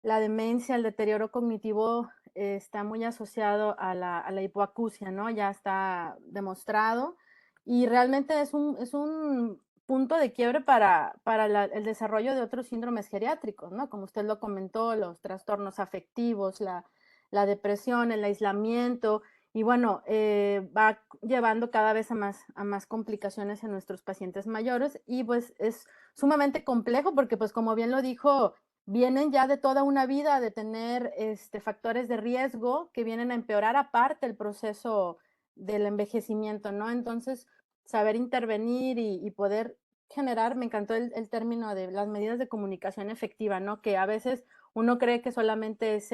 demencia, el deterioro cognitivo está muy asociado a la hipoacusia, ¿no? Ya está demostrado y realmente es un punto de quiebre para el desarrollo de otros síndromes geriátricos, ¿no? Como usted lo comentó, los trastornos afectivos, la depresión, el aislamiento, y bueno, va llevando cada vez a más complicaciones en nuestros pacientes mayores y pues es sumamente complejo porque pues como bien lo dijo, vienen ya de toda una vida de tener factores de riesgo que vienen a empeorar aparte el proceso del envejecimiento, ¿no? Entonces, saber intervenir y poder generar, me encantó el término de las medidas de comunicación efectiva, ¿no? Que a veces uno cree que solamente es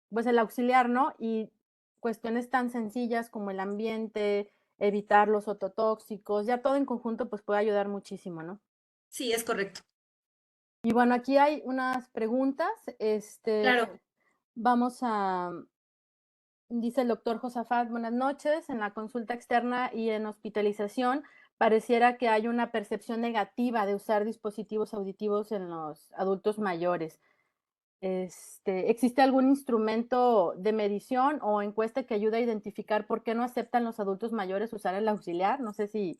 pues el auxiliar, ¿no? Y cuestiones tan sencillas como el ambiente, evitar los ototóxicos, ya todo en conjunto pues puede ayudar muchísimo, ¿no? Sí, es correcto. Y bueno, aquí hay unas preguntas. Claro. Vamos a, dice el doctor Josafat, buenas noches. En la consulta externa y en hospitalización, pareciera que hay una percepción negativa de usar dispositivos auditivos en los adultos mayores. ¿Existe algún instrumento de medición o encuesta que ayude a identificar por qué no aceptan los adultos mayores usar el auxiliar? No sé si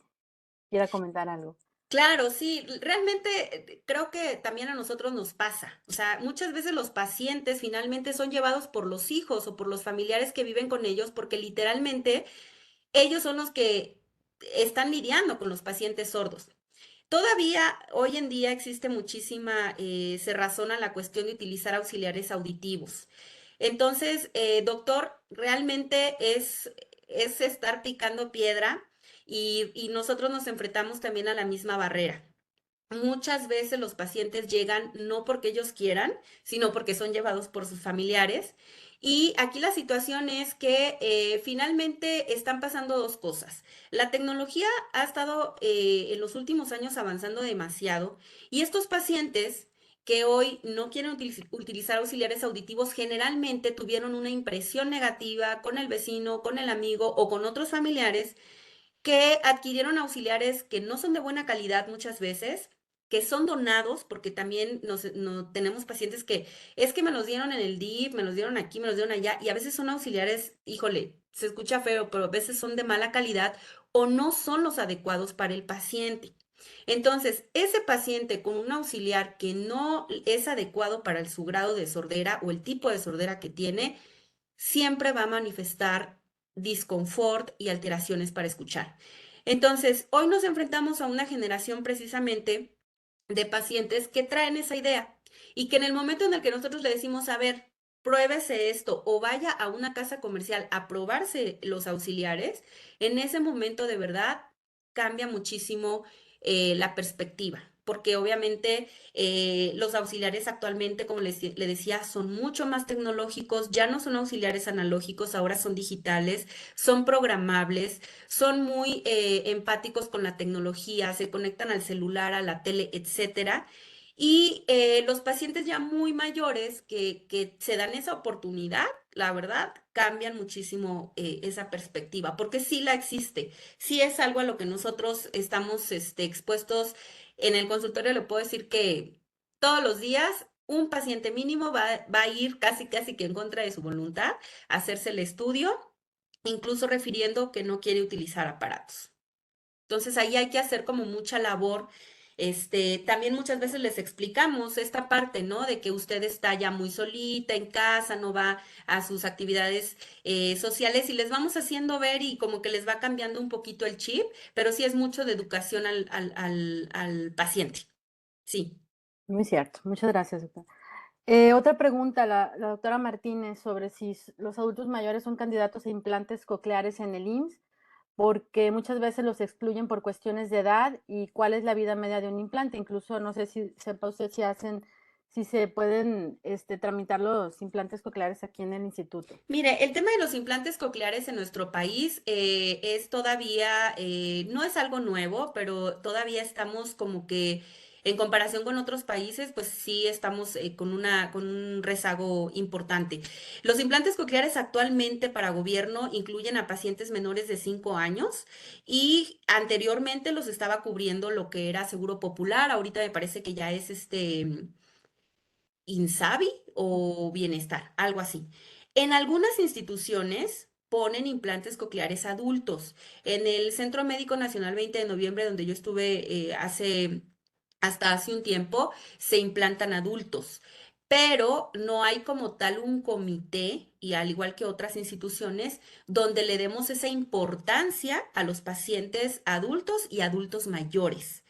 quiera comentar algo. Claro, sí, realmente creo que también a nosotros nos pasa. O sea, muchas veces los pacientes finalmente son llevados por los hijos o por los familiares que viven con ellos porque literalmente ellos son los que están lidiando con los pacientes sordos. Todavía hoy en día existe muchísima cerrazón a la cuestión de utilizar auxiliares auditivos. Entonces, doctor, realmente es estar picando piedra y nosotros nos enfrentamos también a la misma barrera. Muchas veces los pacientes llegan no porque ellos quieran, sino porque son llevados por sus familiares. Y aquí la situación es que finalmente están pasando dos cosas. La tecnología ha estado en los últimos años avanzando demasiado y estos pacientes que hoy no quieren utilizar auxiliares auditivos generalmente tuvieron una impresión negativa con el vecino, con el amigo o con otros familiares que adquirieron auxiliares que no son de buena calidad muchas veces, que son donados, porque también no, tenemos pacientes que es que me los dieron en el DIF, me los dieron aquí, me los dieron allá, y a veces son auxiliares, híjole, se escucha feo, pero a veces son de mala calidad o no son los adecuados para el paciente. Entonces, ese paciente con un auxiliar que no es adecuado para su grado de sordera o el tipo de sordera que tiene, siempre va a manifestar disconfort y alteraciones para escuchar. Entonces, hoy nos enfrentamos a una generación precisamente de pacientes que traen esa idea y que en el momento en el que nosotros le decimos, a ver, pruébese esto o vaya a una casa comercial a probarse los auxiliares, en ese momento de verdad cambia muchísimo la perspectiva. Porque obviamente los auxiliares actualmente, como le decía, son mucho más tecnológicos, ya no son auxiliares analógicos, ahora son digitales, son programables, son muy empáticos con la tecnología, se conectan al celular, a la tele, etcétera. Y los pacientes ya muy mayores que se dan esa oportunidad, la verdad, cambian muchísimo esa perspectiva, porque sí la existe, sí es algo a lo que nosotros estamos expuestos en el consultorio. Le puedo decir que todos los días un paciente mínimo va a ir casi casi que en contra de su voluntad a hacerse el estudio, incluso refiriendo que no quiere utilizar aparatos. Entonces ahí hay que hacer como mucha labor. También muchas veces les explicamos esta parte, ¿no? De que usted está ya muy solita en casa, no va a sus actividades sociales, y les vamos haciendo ver y como que les va cambiando un poquito el chip, pero sí es mucho de educación al paciente. Sí. Muy cierto. Muchas gracias, doctora. Otra pregunta, la doctora Martínez, sobre si los adultos mayores son candidatos a implantes cocleares en el IMSS, porque muchas veces los excluyen por cuestiones de edad y cuál es la vida media de un implante. Incluso no sé si sepa usted si se pueden tramitar los implantes cocleares aquí en el instituto. Mire, el tema de los implantes cocleares en nuestro país es todavía, no es algo nuevo, pero todavía estamos como que en comparación con otros países, pues sí estamos con un rezago importante. Los implantes cocleares actualmente para gobierno incluyen a pacientes menores de 5 años, y anteriormente los estaba cubriendo lo que era Seguro Popular. Ahorita me parece que ya es Insabi o Bienestar, algo así. En algunas instituciones ponen implantes cocleares adultos. En el Centro Médico Nacional 20 de noviembre, donde yo estuve hasta hace un tiempo, se implantan adultos. Pero no hay como tal un comité, y al igual que otras instituciones, donde le demos esa importancia a los pacientes adultos y adultos mayores.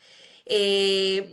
Hay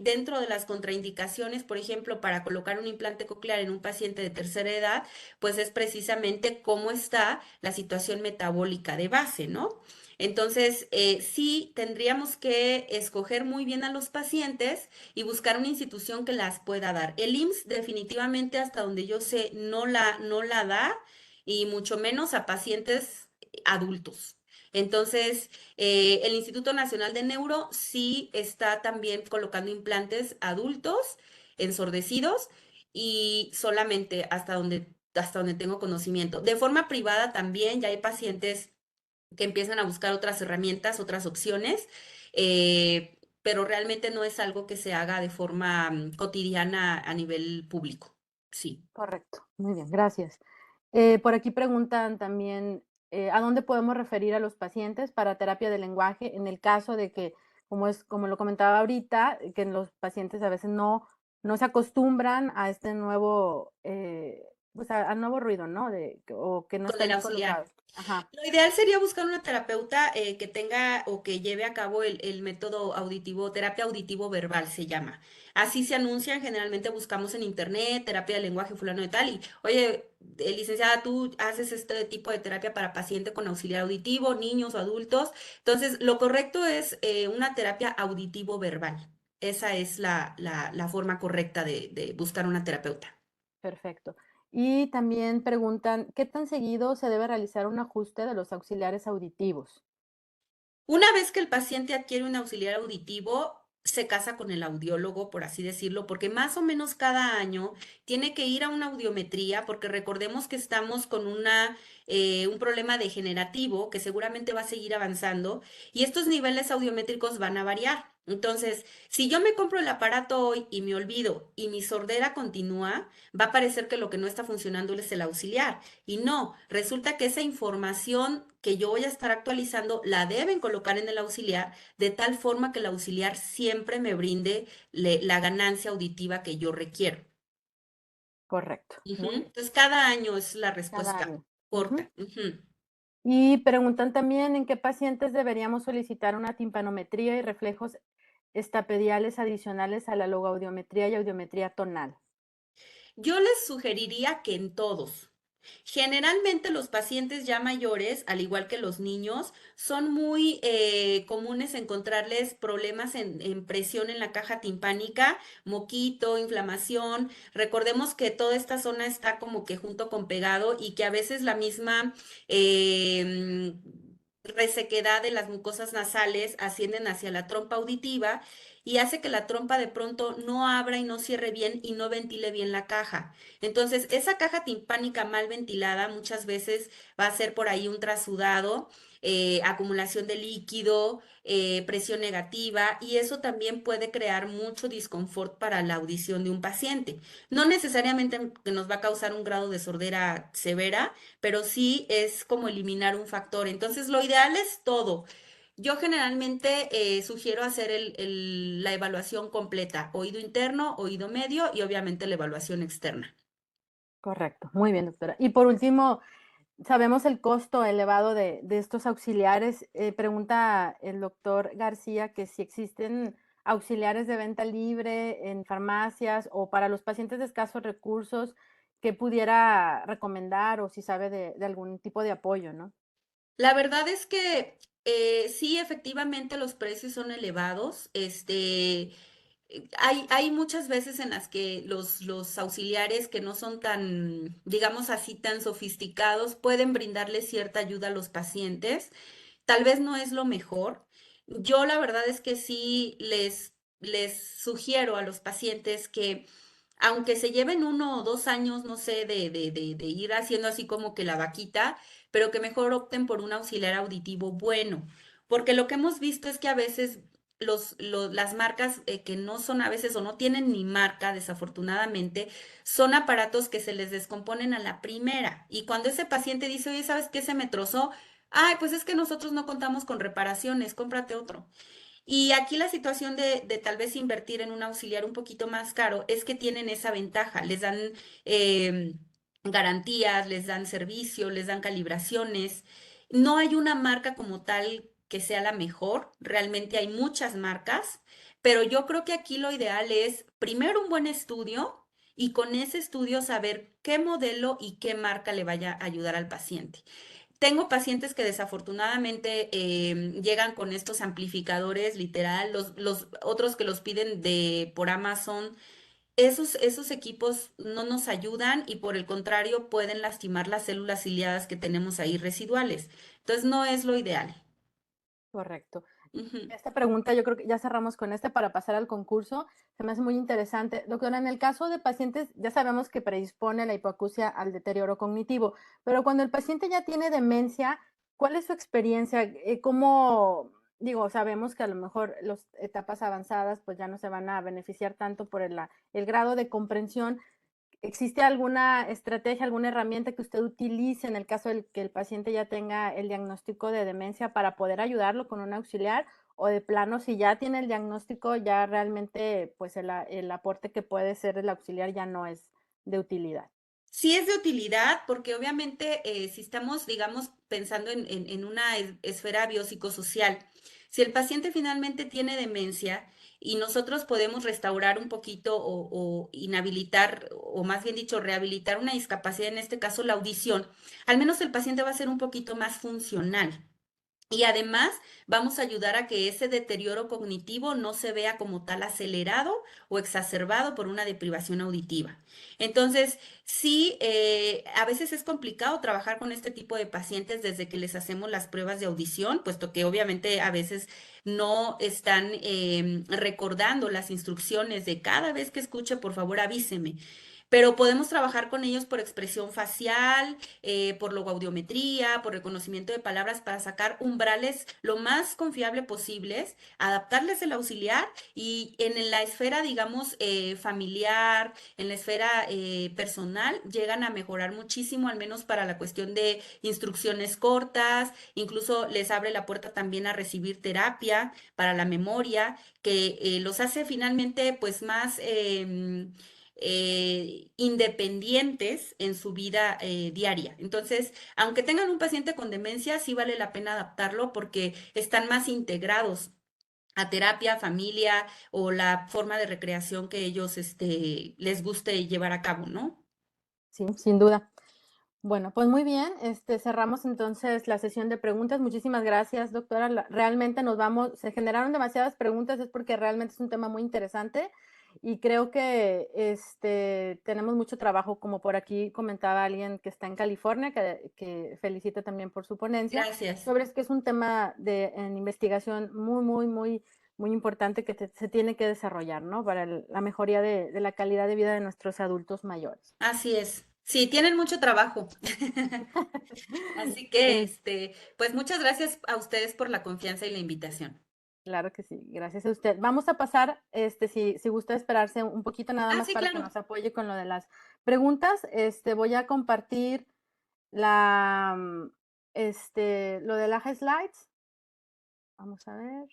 dentro de las contraindicaciones, por ejemplo, para colocar un implante coclear en un paciente de tercera edad, pues es precisamente cómo está la situación metabólica de base, ¿no? Entonces, sí tendríamos que escoger muy bien a los pacientes y buscar una institución que las pueda dar. El IMSS definitivamente, hasta donde yo sé, no la da, y mucho menos a pacientes adultos. Entonces, el Instituto Nacional de Neuro sí está también colocando implantes adultos ensordecidos, y solamente hasta donde tengo conocimiento. De forma privada también ya hay pacientes que empiezan a buscar otras herramientas, otras opciones, pero realmente no es algo que se haga de forma cotidiana a nivel público. Sí. Correcto. Muy bien, gracias. Por aquí preguntan también, ¿a dónde podemos referir a los pacientes para terapia de lenguaje en el caso de que, como lo comentaba ahorita, que los pacientes a veces no se acostumbran a este nuevo, pues, al nuevo ruido, ¿no? O que no Con el están auxiliar. colocados. Ajá, Lo ideal sería buscar una terapeuta que tenga o que lleve a cabo el método auditivo, terapia auditivo verbal se llama. Así se anuncian, generalmente buscamos en internet, terapia de lenguaje fulano de tal, y oye, licenciada, tú haces este tipo de terapia para paciente con auxiliar auditivo, niños o adultos. Entonces, lo correcto es una terapia auditivo verbal. Esa es la forma correcta de buscar una terapeuta. perfecto. Y también preguntan, ¿qué tan seguido se debe realizar un ajuste de los auxiliares auditivos? Una vez que el paciente adquiere un auxiliar auditivo, se casa con el audiólogo, por así decirlo, porque más o menos cada año tiene que ir a una audiometría, porque recordemos que estamos con un problema degenerativo que seguramente va a seguir avanzando, y estos niveles audiométricos van a variar. Entonces, si yo me compro el aparato hoy y me olvido y mi sordera continúa, va a parecer que lo que no está funcionando es el auxiliar. Y no, resulta que esa información que yo voy a estar actualizando la deben colocar en el auxiliar, de tal forma que el auxiliar siempre me brinde la ganancia auditiva que yo requiero. Correcto, Ujú. muy bien, Entonces, cada año es la cada respuesta año. Ujú. corta. Ujú. Y preguntan también en qué pacientes deberíamos solicitar una timpanometría y reflejos estapediales adicionales a la logoaudiometría y audiometría tonal. Yo les sugeriría que en todos. Generalmente los pacientes ya mayores, al igual que los niños, son muy comunes encontrarles problemas en presión en la caja timpánica, moquito, inflamación. Recordemos que toda esta zona está como que junto con pegado, y que a veces la misma resequedad de las mucosas nasales ascienden hacia la trompa auditiva, y hace que la trompa de pronto no abra y no cierre bien y no ventile bien la caja. Entonces, esa caja timpánica mal ventilada muchas veces va a ser por ahí un trasudado, acumulación de líquido, presión negativa, y eso también puede crear mucho disconfort para la audición de un paciente. No necesariamente que nos va a causar un grado de sordera severa, pero sí es como eliminar un factor. Entonces, lo ideal es todo. Yo generalmente sugiero hacer la evaluación completa, oído interno, oído medio y obviamente la evaluación externa. Correcto, muy bien, doctora. Y por último, sabemos el costo elevado de estos auxiliares. Pregunta el doctor García que si existen auxiliares de venta libre en farmacias o para los pacientes de escasos recursos que pudiera recomendar o si sabe de algún tipo de apoyo, ¿no? La verdad es que sí, efectivamente los precios son elevados. Hay muchas veces en las que los auxiliares que no son tan, digamos así, tan sofisticados pueden brindarle cierta ayuda a los pacientes. Tal vez no es lo mejor. Yo la verdad es que sí les sugiero a los pacientes que aunque se lleven 1 o 2 años, no sé, de ir haciendo así como que la vaquita, pero que mejor opten por un auxiliar auditivo bueno. Porque lo que hemos visto es que a veces las marcas que no son a veces o no tienen ni marca, desafortunadamente, son aparatos que se les descomponen a la primera. Y cuando ese paciente dice, oye, ¿sabes qué? Se me trozó. Ay, pues es que nosotros no contamos con reparaciones, cómprate otro. Y aquí la situación de tal vez invertir en un auxiliar un poquito más caro es que tienen esa ventaja, les dan eh, garantías, les dan servicio, les dan calibraciones. No hay una marca como tal que sea la mejor, realmente hay muchas marcas, pero yo creo que aquí lo ideal es primero un buen estudio y con ese estudio saber qué modelo y qué marca le vaya a ayudar al paciente. Tengo pacientes que desafortunadamente llegan con estos amplificadores, literal, los otros que los piden por Amazon. Esos equipos no nos ayudan y por el contrario pueden lastimar las células ciliadas que tenemos ahí residuales. Entonces no es lo ideal. Correcto. Ujú. Esta pregunta yo creo que ya cerramos con esta para pasar al concurso. Se me hace muy interesante. Doctora, en el caso de pacientes, ya sabemos que predispone la hipoacusia al deterioro cognitivo, pero cuando el paciente ya tiene demencia, ¿cuál es su experiencia? ¿Cómo, digo, sabemos que a lo mejor las etapas avanzadas pues ya no se van a beneficiar tanto por el grado de comprensión? ¿Existe alguna estrategia, alguna herramienta que usted utilice en el caso de que el paciente ya tenga el diagnóstico de demencia para poder ayudarlo con un auxiliar? O de plano, si ya tiene el diagnóstico, ya realmente pues el aporte que puede ser el auxiliar ya no es de utilidad. Sí es de utilidad porque obviamente si estamos, digamos, pensando en una esfera biopsicosocial, si el paciente finalmente tiene demencia y nosotros podemos restaurar un poquito o inhabilitar, o más bien dicho, rehabilitar una discapacidad, en este caso la audición, al menos el paciente va a ser un poquito más funcional. Y además vamos a ayudar a que ese deterioro cognitivo no se vea como tal acelerado o exacerbado por una deprivación auditiva. Entonces, sí, a veces es complicado trabajar con este tipo de pacientes desde que les hacemos las pruebas de audición, puesto que obviamente a veces no están recordando las instrucciones de cada vez que escuche, por favor avíseme. Pero podemos trabajar con ellos por expresión facial, por logaudiometría, por reconocimiento de palabras para sacar umbrales lo más confiable posibles, adaptarles el auxiliar y en la esfera, digamos, familiar, en la esfera personal, llegan a mejorar muchísimo, al menos para la cuestión de instrucciones cortas, incluso les abre la puerta también a recibir terapia para la memoria, que los hace finalmente pues más independientes en su vida diaria. Entonces, aunque tengan un paciente con demencia, sí vale la pena adaptarlo porque están más integrados a terapia, familia o la forma de recreación que ellos les guste llevar a cabo, ¿no? Sí, sin duda. Bueno, pues muy bien, cerramos entonces la sesión de preguntas. Muchísimas gracias, doctora. Realmente nos vamos, se generaron demasiadas preguntas, es porque realmente es un tema muy interesante y creo que tenemos mucho trabajo, como por aquí comentaba alguien que está en California, que felicita también por su ponencia, Gracias. sobre es que es un tema en investigación muy, muy, muy muy importante que se tiene que desarrollar, ¿no? Para la mejoría de la calidad de vida de nuestros adultos mayores. Así es. Sí, tienen mucho trabajo. Así que, Es, pues muchas gracias a ustedes por la confianza y la invitación. claro que sí, gracias a usted. Vamos a pasar, si gusta esperarse un poquito nada Ah, más sí, para que claro. nos apoye con lo de las preguntas, voy a compartir la, lo de las slides. Vamos a ver.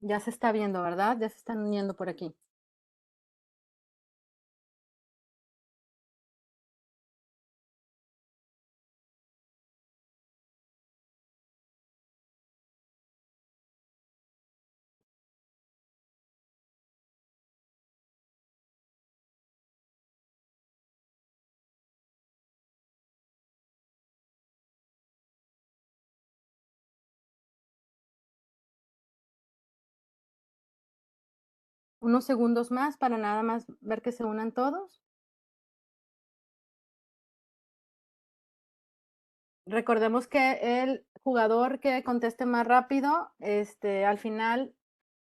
Ya se está viendo, ¿verdad? Ya se están uniendo por aquí. Unos segundos más para nada más ver que se unan todos. Recordemos que el jugador que conteste más rápido, al final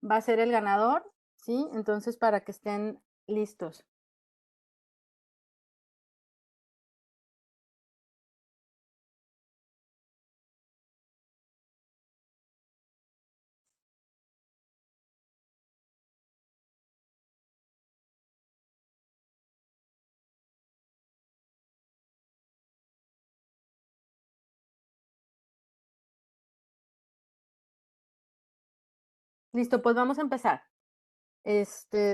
va a ser el ganador, ¿sí? Entonces, para que estén listos. Listo, pues vamos a empezar.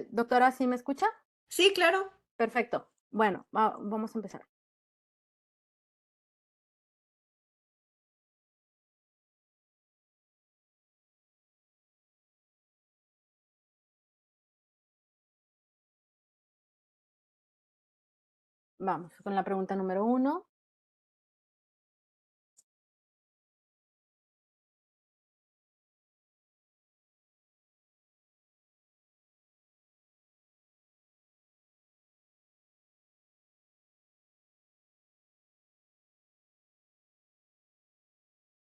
Doctora, ¿sí me escucha? Sí, claro. Perfecto. Bueno, vamos a empezar. Vamos con la pregunta número 1.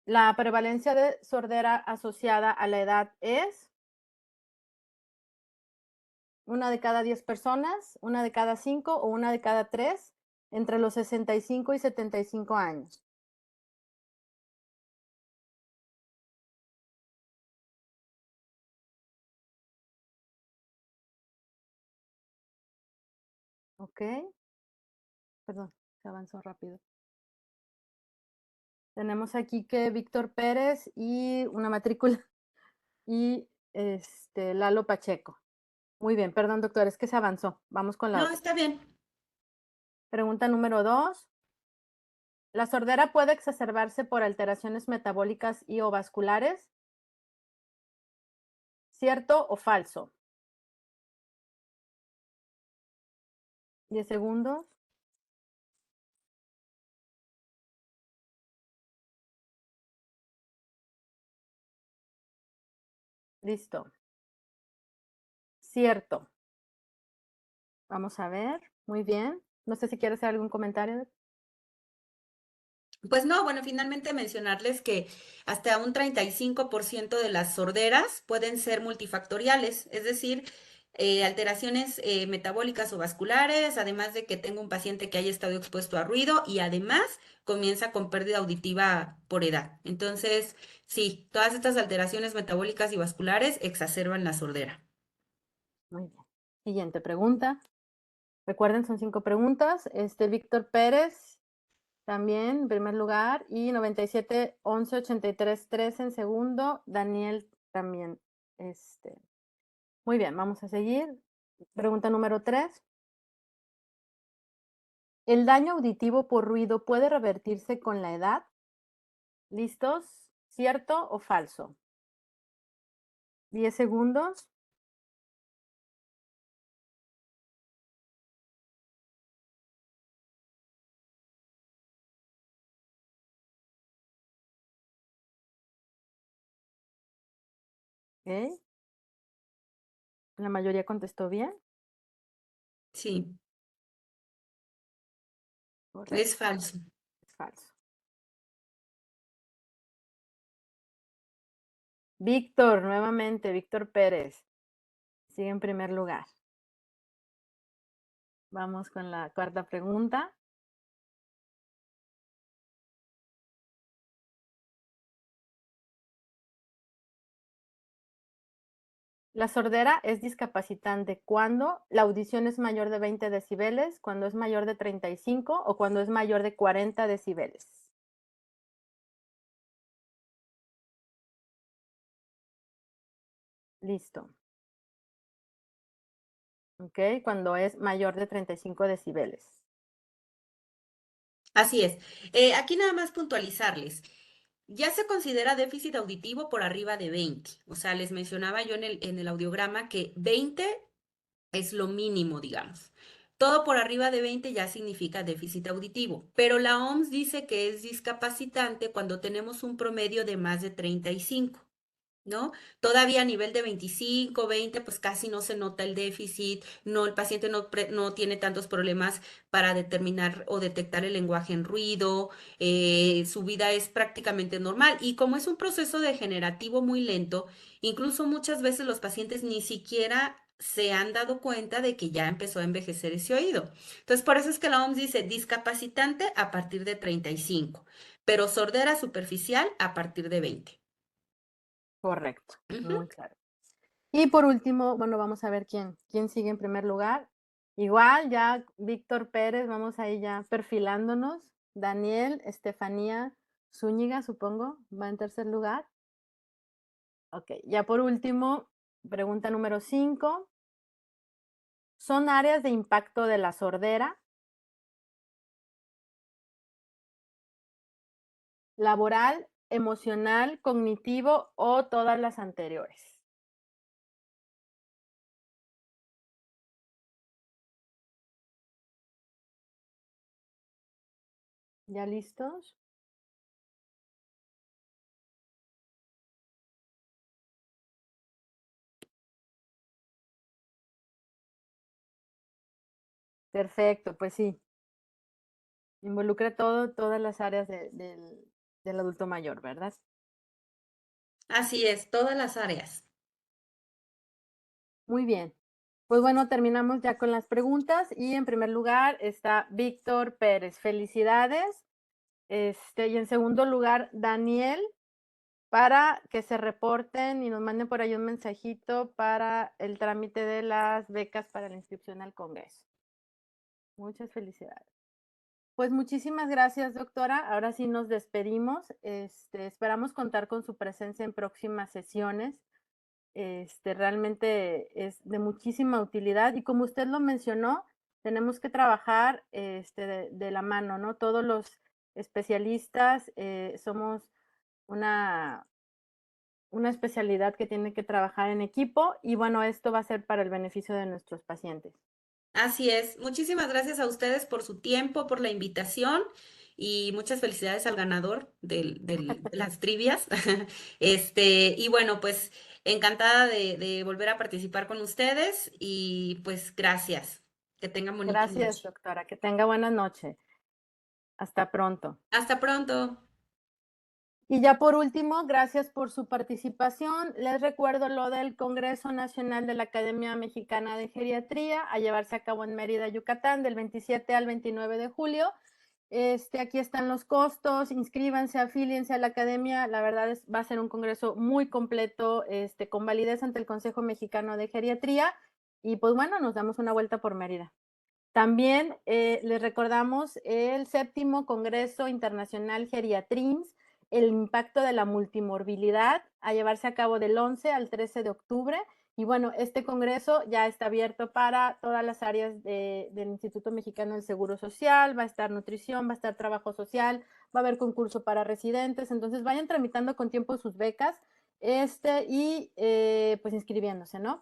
La prevalencia de sordera asociada a la edad es 1 de cada 10 personas, 1 de cada 5 o 1 de cada 3. entre los 65 y 75 años. ¿Ok? Perdón, se avanzó rápido. Tenemos aquí que Víctor Pérez y una matrícula y Lalo Pacheco. Muy bien, perdón, doctor, es que se avanzó. Vamos con la No, otra. está bien. Pregunta número 2. ¿La sordera puede exacerbarse por alteraciones metabólicas y o vasculares? ¿Cierto o falso? 10 segundos. Listo. Cierto. Vamos a ver. Muy bien. No sé si quieres hacer algún comentario. Pues no, bueno, finalmente mencionarles que hasta un 35% de las sorderas pueden ser multifactoriales, es decir, alteraciones metabólicas o vasculares, además de que tengo un paciente que haya estado expuesto a ruido y además comienza con pérdida auditiva por edad. Entonces, sí, todas estas alteraciones metabólicas y vasculares exacerban la sordera. Muy bien. Siguiente pregunta. Recuerden, son 5 preguntas. Víctor Pérez también en primer lugar y 97 11 83 3 en segundo. Daniel también. Muy bien, vamos a seguir. Pregunta número 3. ¿El daño auditivo por ruido puede revertirse con la edad? ¿Listos? ¿Cierto o falso? 10 segundos. ¿Ok? La mayoría contestó bien. Sí, es Correcto, falso. es falso. Víctor, nuevamente, Víctor Pérez, sigue en primer lugar. Vamos con la cuarta pregunta. La sordera es discapacitante cuando la audición es mayor de 20 decibeles, cuando es mayor de 35 o cuando es mayor de 40 decibeles. Listo. ¿Ok? Cuando es mayor de 35 decibeles. Así es. Aquí nada más puntualizarles. Ya se considera déficit auditivo por arriba de 20. O sea, les mencionaba yo en el audiograma que 20 es lo mínimo, digamos. Todo por arriba de 20 ya significa déficit auditivo, pero la OMS dice que es discapacitante cuando tenemos un promedio de más de 35. ¿No? Todavía a nivel de 25, 20, pues casi no se nota el déficit, no, el paciente no tiene tantos problemas para determinar o detectar el lenguaje en ruido, su vida es prácticamente normal y como es un proceso degenerativo muy lento, incluso muchas veces los pacientes ni siquiera se han dado cuenta de que ya empezó a envejecer ese oído. Entonces, por eso es que la OMS dice discapacitante a partir de 35, pero sordera superficial a partir de 20. Correcto, Ujú. muy claro. Y por último, bueno, vamos a ver quién sigue en primer lugar. Igual, ya Víctor Pérez, vamos ahí ya perfilándonos. Daniel, Estefanía Zúñiga, supongo, va en tercer lugar. Ok, ya por último, pregunta número 5. ¿Son áreas de impacto de la sordera? ¿Laboral, emocional, cognitivo o todas las anteriores? ¿Ya listos? Perfecto, pues sí. Involucra todas las áreas del adulto mayor, ¿verdad? Así es, todas las áreas. Muy bien. Pues bueno, terminamos ya con las preguntas y en primer lugar está Víctor Pérez. Felicidades. Y en segundo lugar, Daniel, para que se reporten y nos manden por ahí un mensajito para el trámite de las becas para la inscripción al Congreso. Muchas felicidades. Pues muchísimas gracias, doctora. Ahora sí nos despedimos. Esperamos contar con su presencia en próximas sesiones. Realmente es de muchísima utilidad y como usted lo mencionó, tenemos que trabajar de la mano, ¿no? Todos los especialistas somos una, una especialidad que tiene que trabajar en equipo y bueno, esto va a ser para el beneficio de nuestros pacientes. Así es. Muchísimas gracias a ustedes por su tiempo, por la invitación y muchas felicidades al ganador de las trivias. Y bueno, pues encantada de volver a participar con ustedes y pues gracias. Que tengan bonita Gracias, noche. doctora. Que tenga buena noche. Hasta pronto. Hasta pronto. Y ya por último, gracias por su participación. Les recuerdo lo del Congreso Nacional de la Academia Mexicana de Geriatría, a llevarse a cabo en Mérida, Yucatán, del 27 al 29 de julio. Aquí están los costos, inscríbanse, afíliense a la academia. La verdad va a ser un congreso muy completo, con validez ante el Consejo Mexicano de Geriatría. Y pues bueno, nos damos una vuelta por Mérida. También les recordamos el 7º Congreso Internacional Geriatrins, el impacto de la multimorbilidad, a llevarse a cabo del 11 al 13 de octubre. Y bueno, este congreso ya está abierto para todas las áreas del Instituto Mexicano del Seguro Social, va a estar nutrición, va a estar trabajo social, va a haber concurso para residentes, entonces vayan tramitando con tiempo sus becas y pues inscribiéndose, ¿no?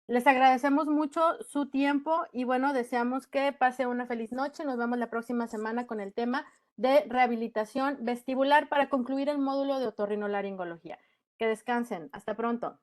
Les agradecemos mucho su tiempo y bueno, deseamos que pase una feliz noche. Nos vemos la próxima semana con el tema de rehabilitación vestibular para concluir el módulo de otorrinolaringología. Que descansen. Hasta pronto.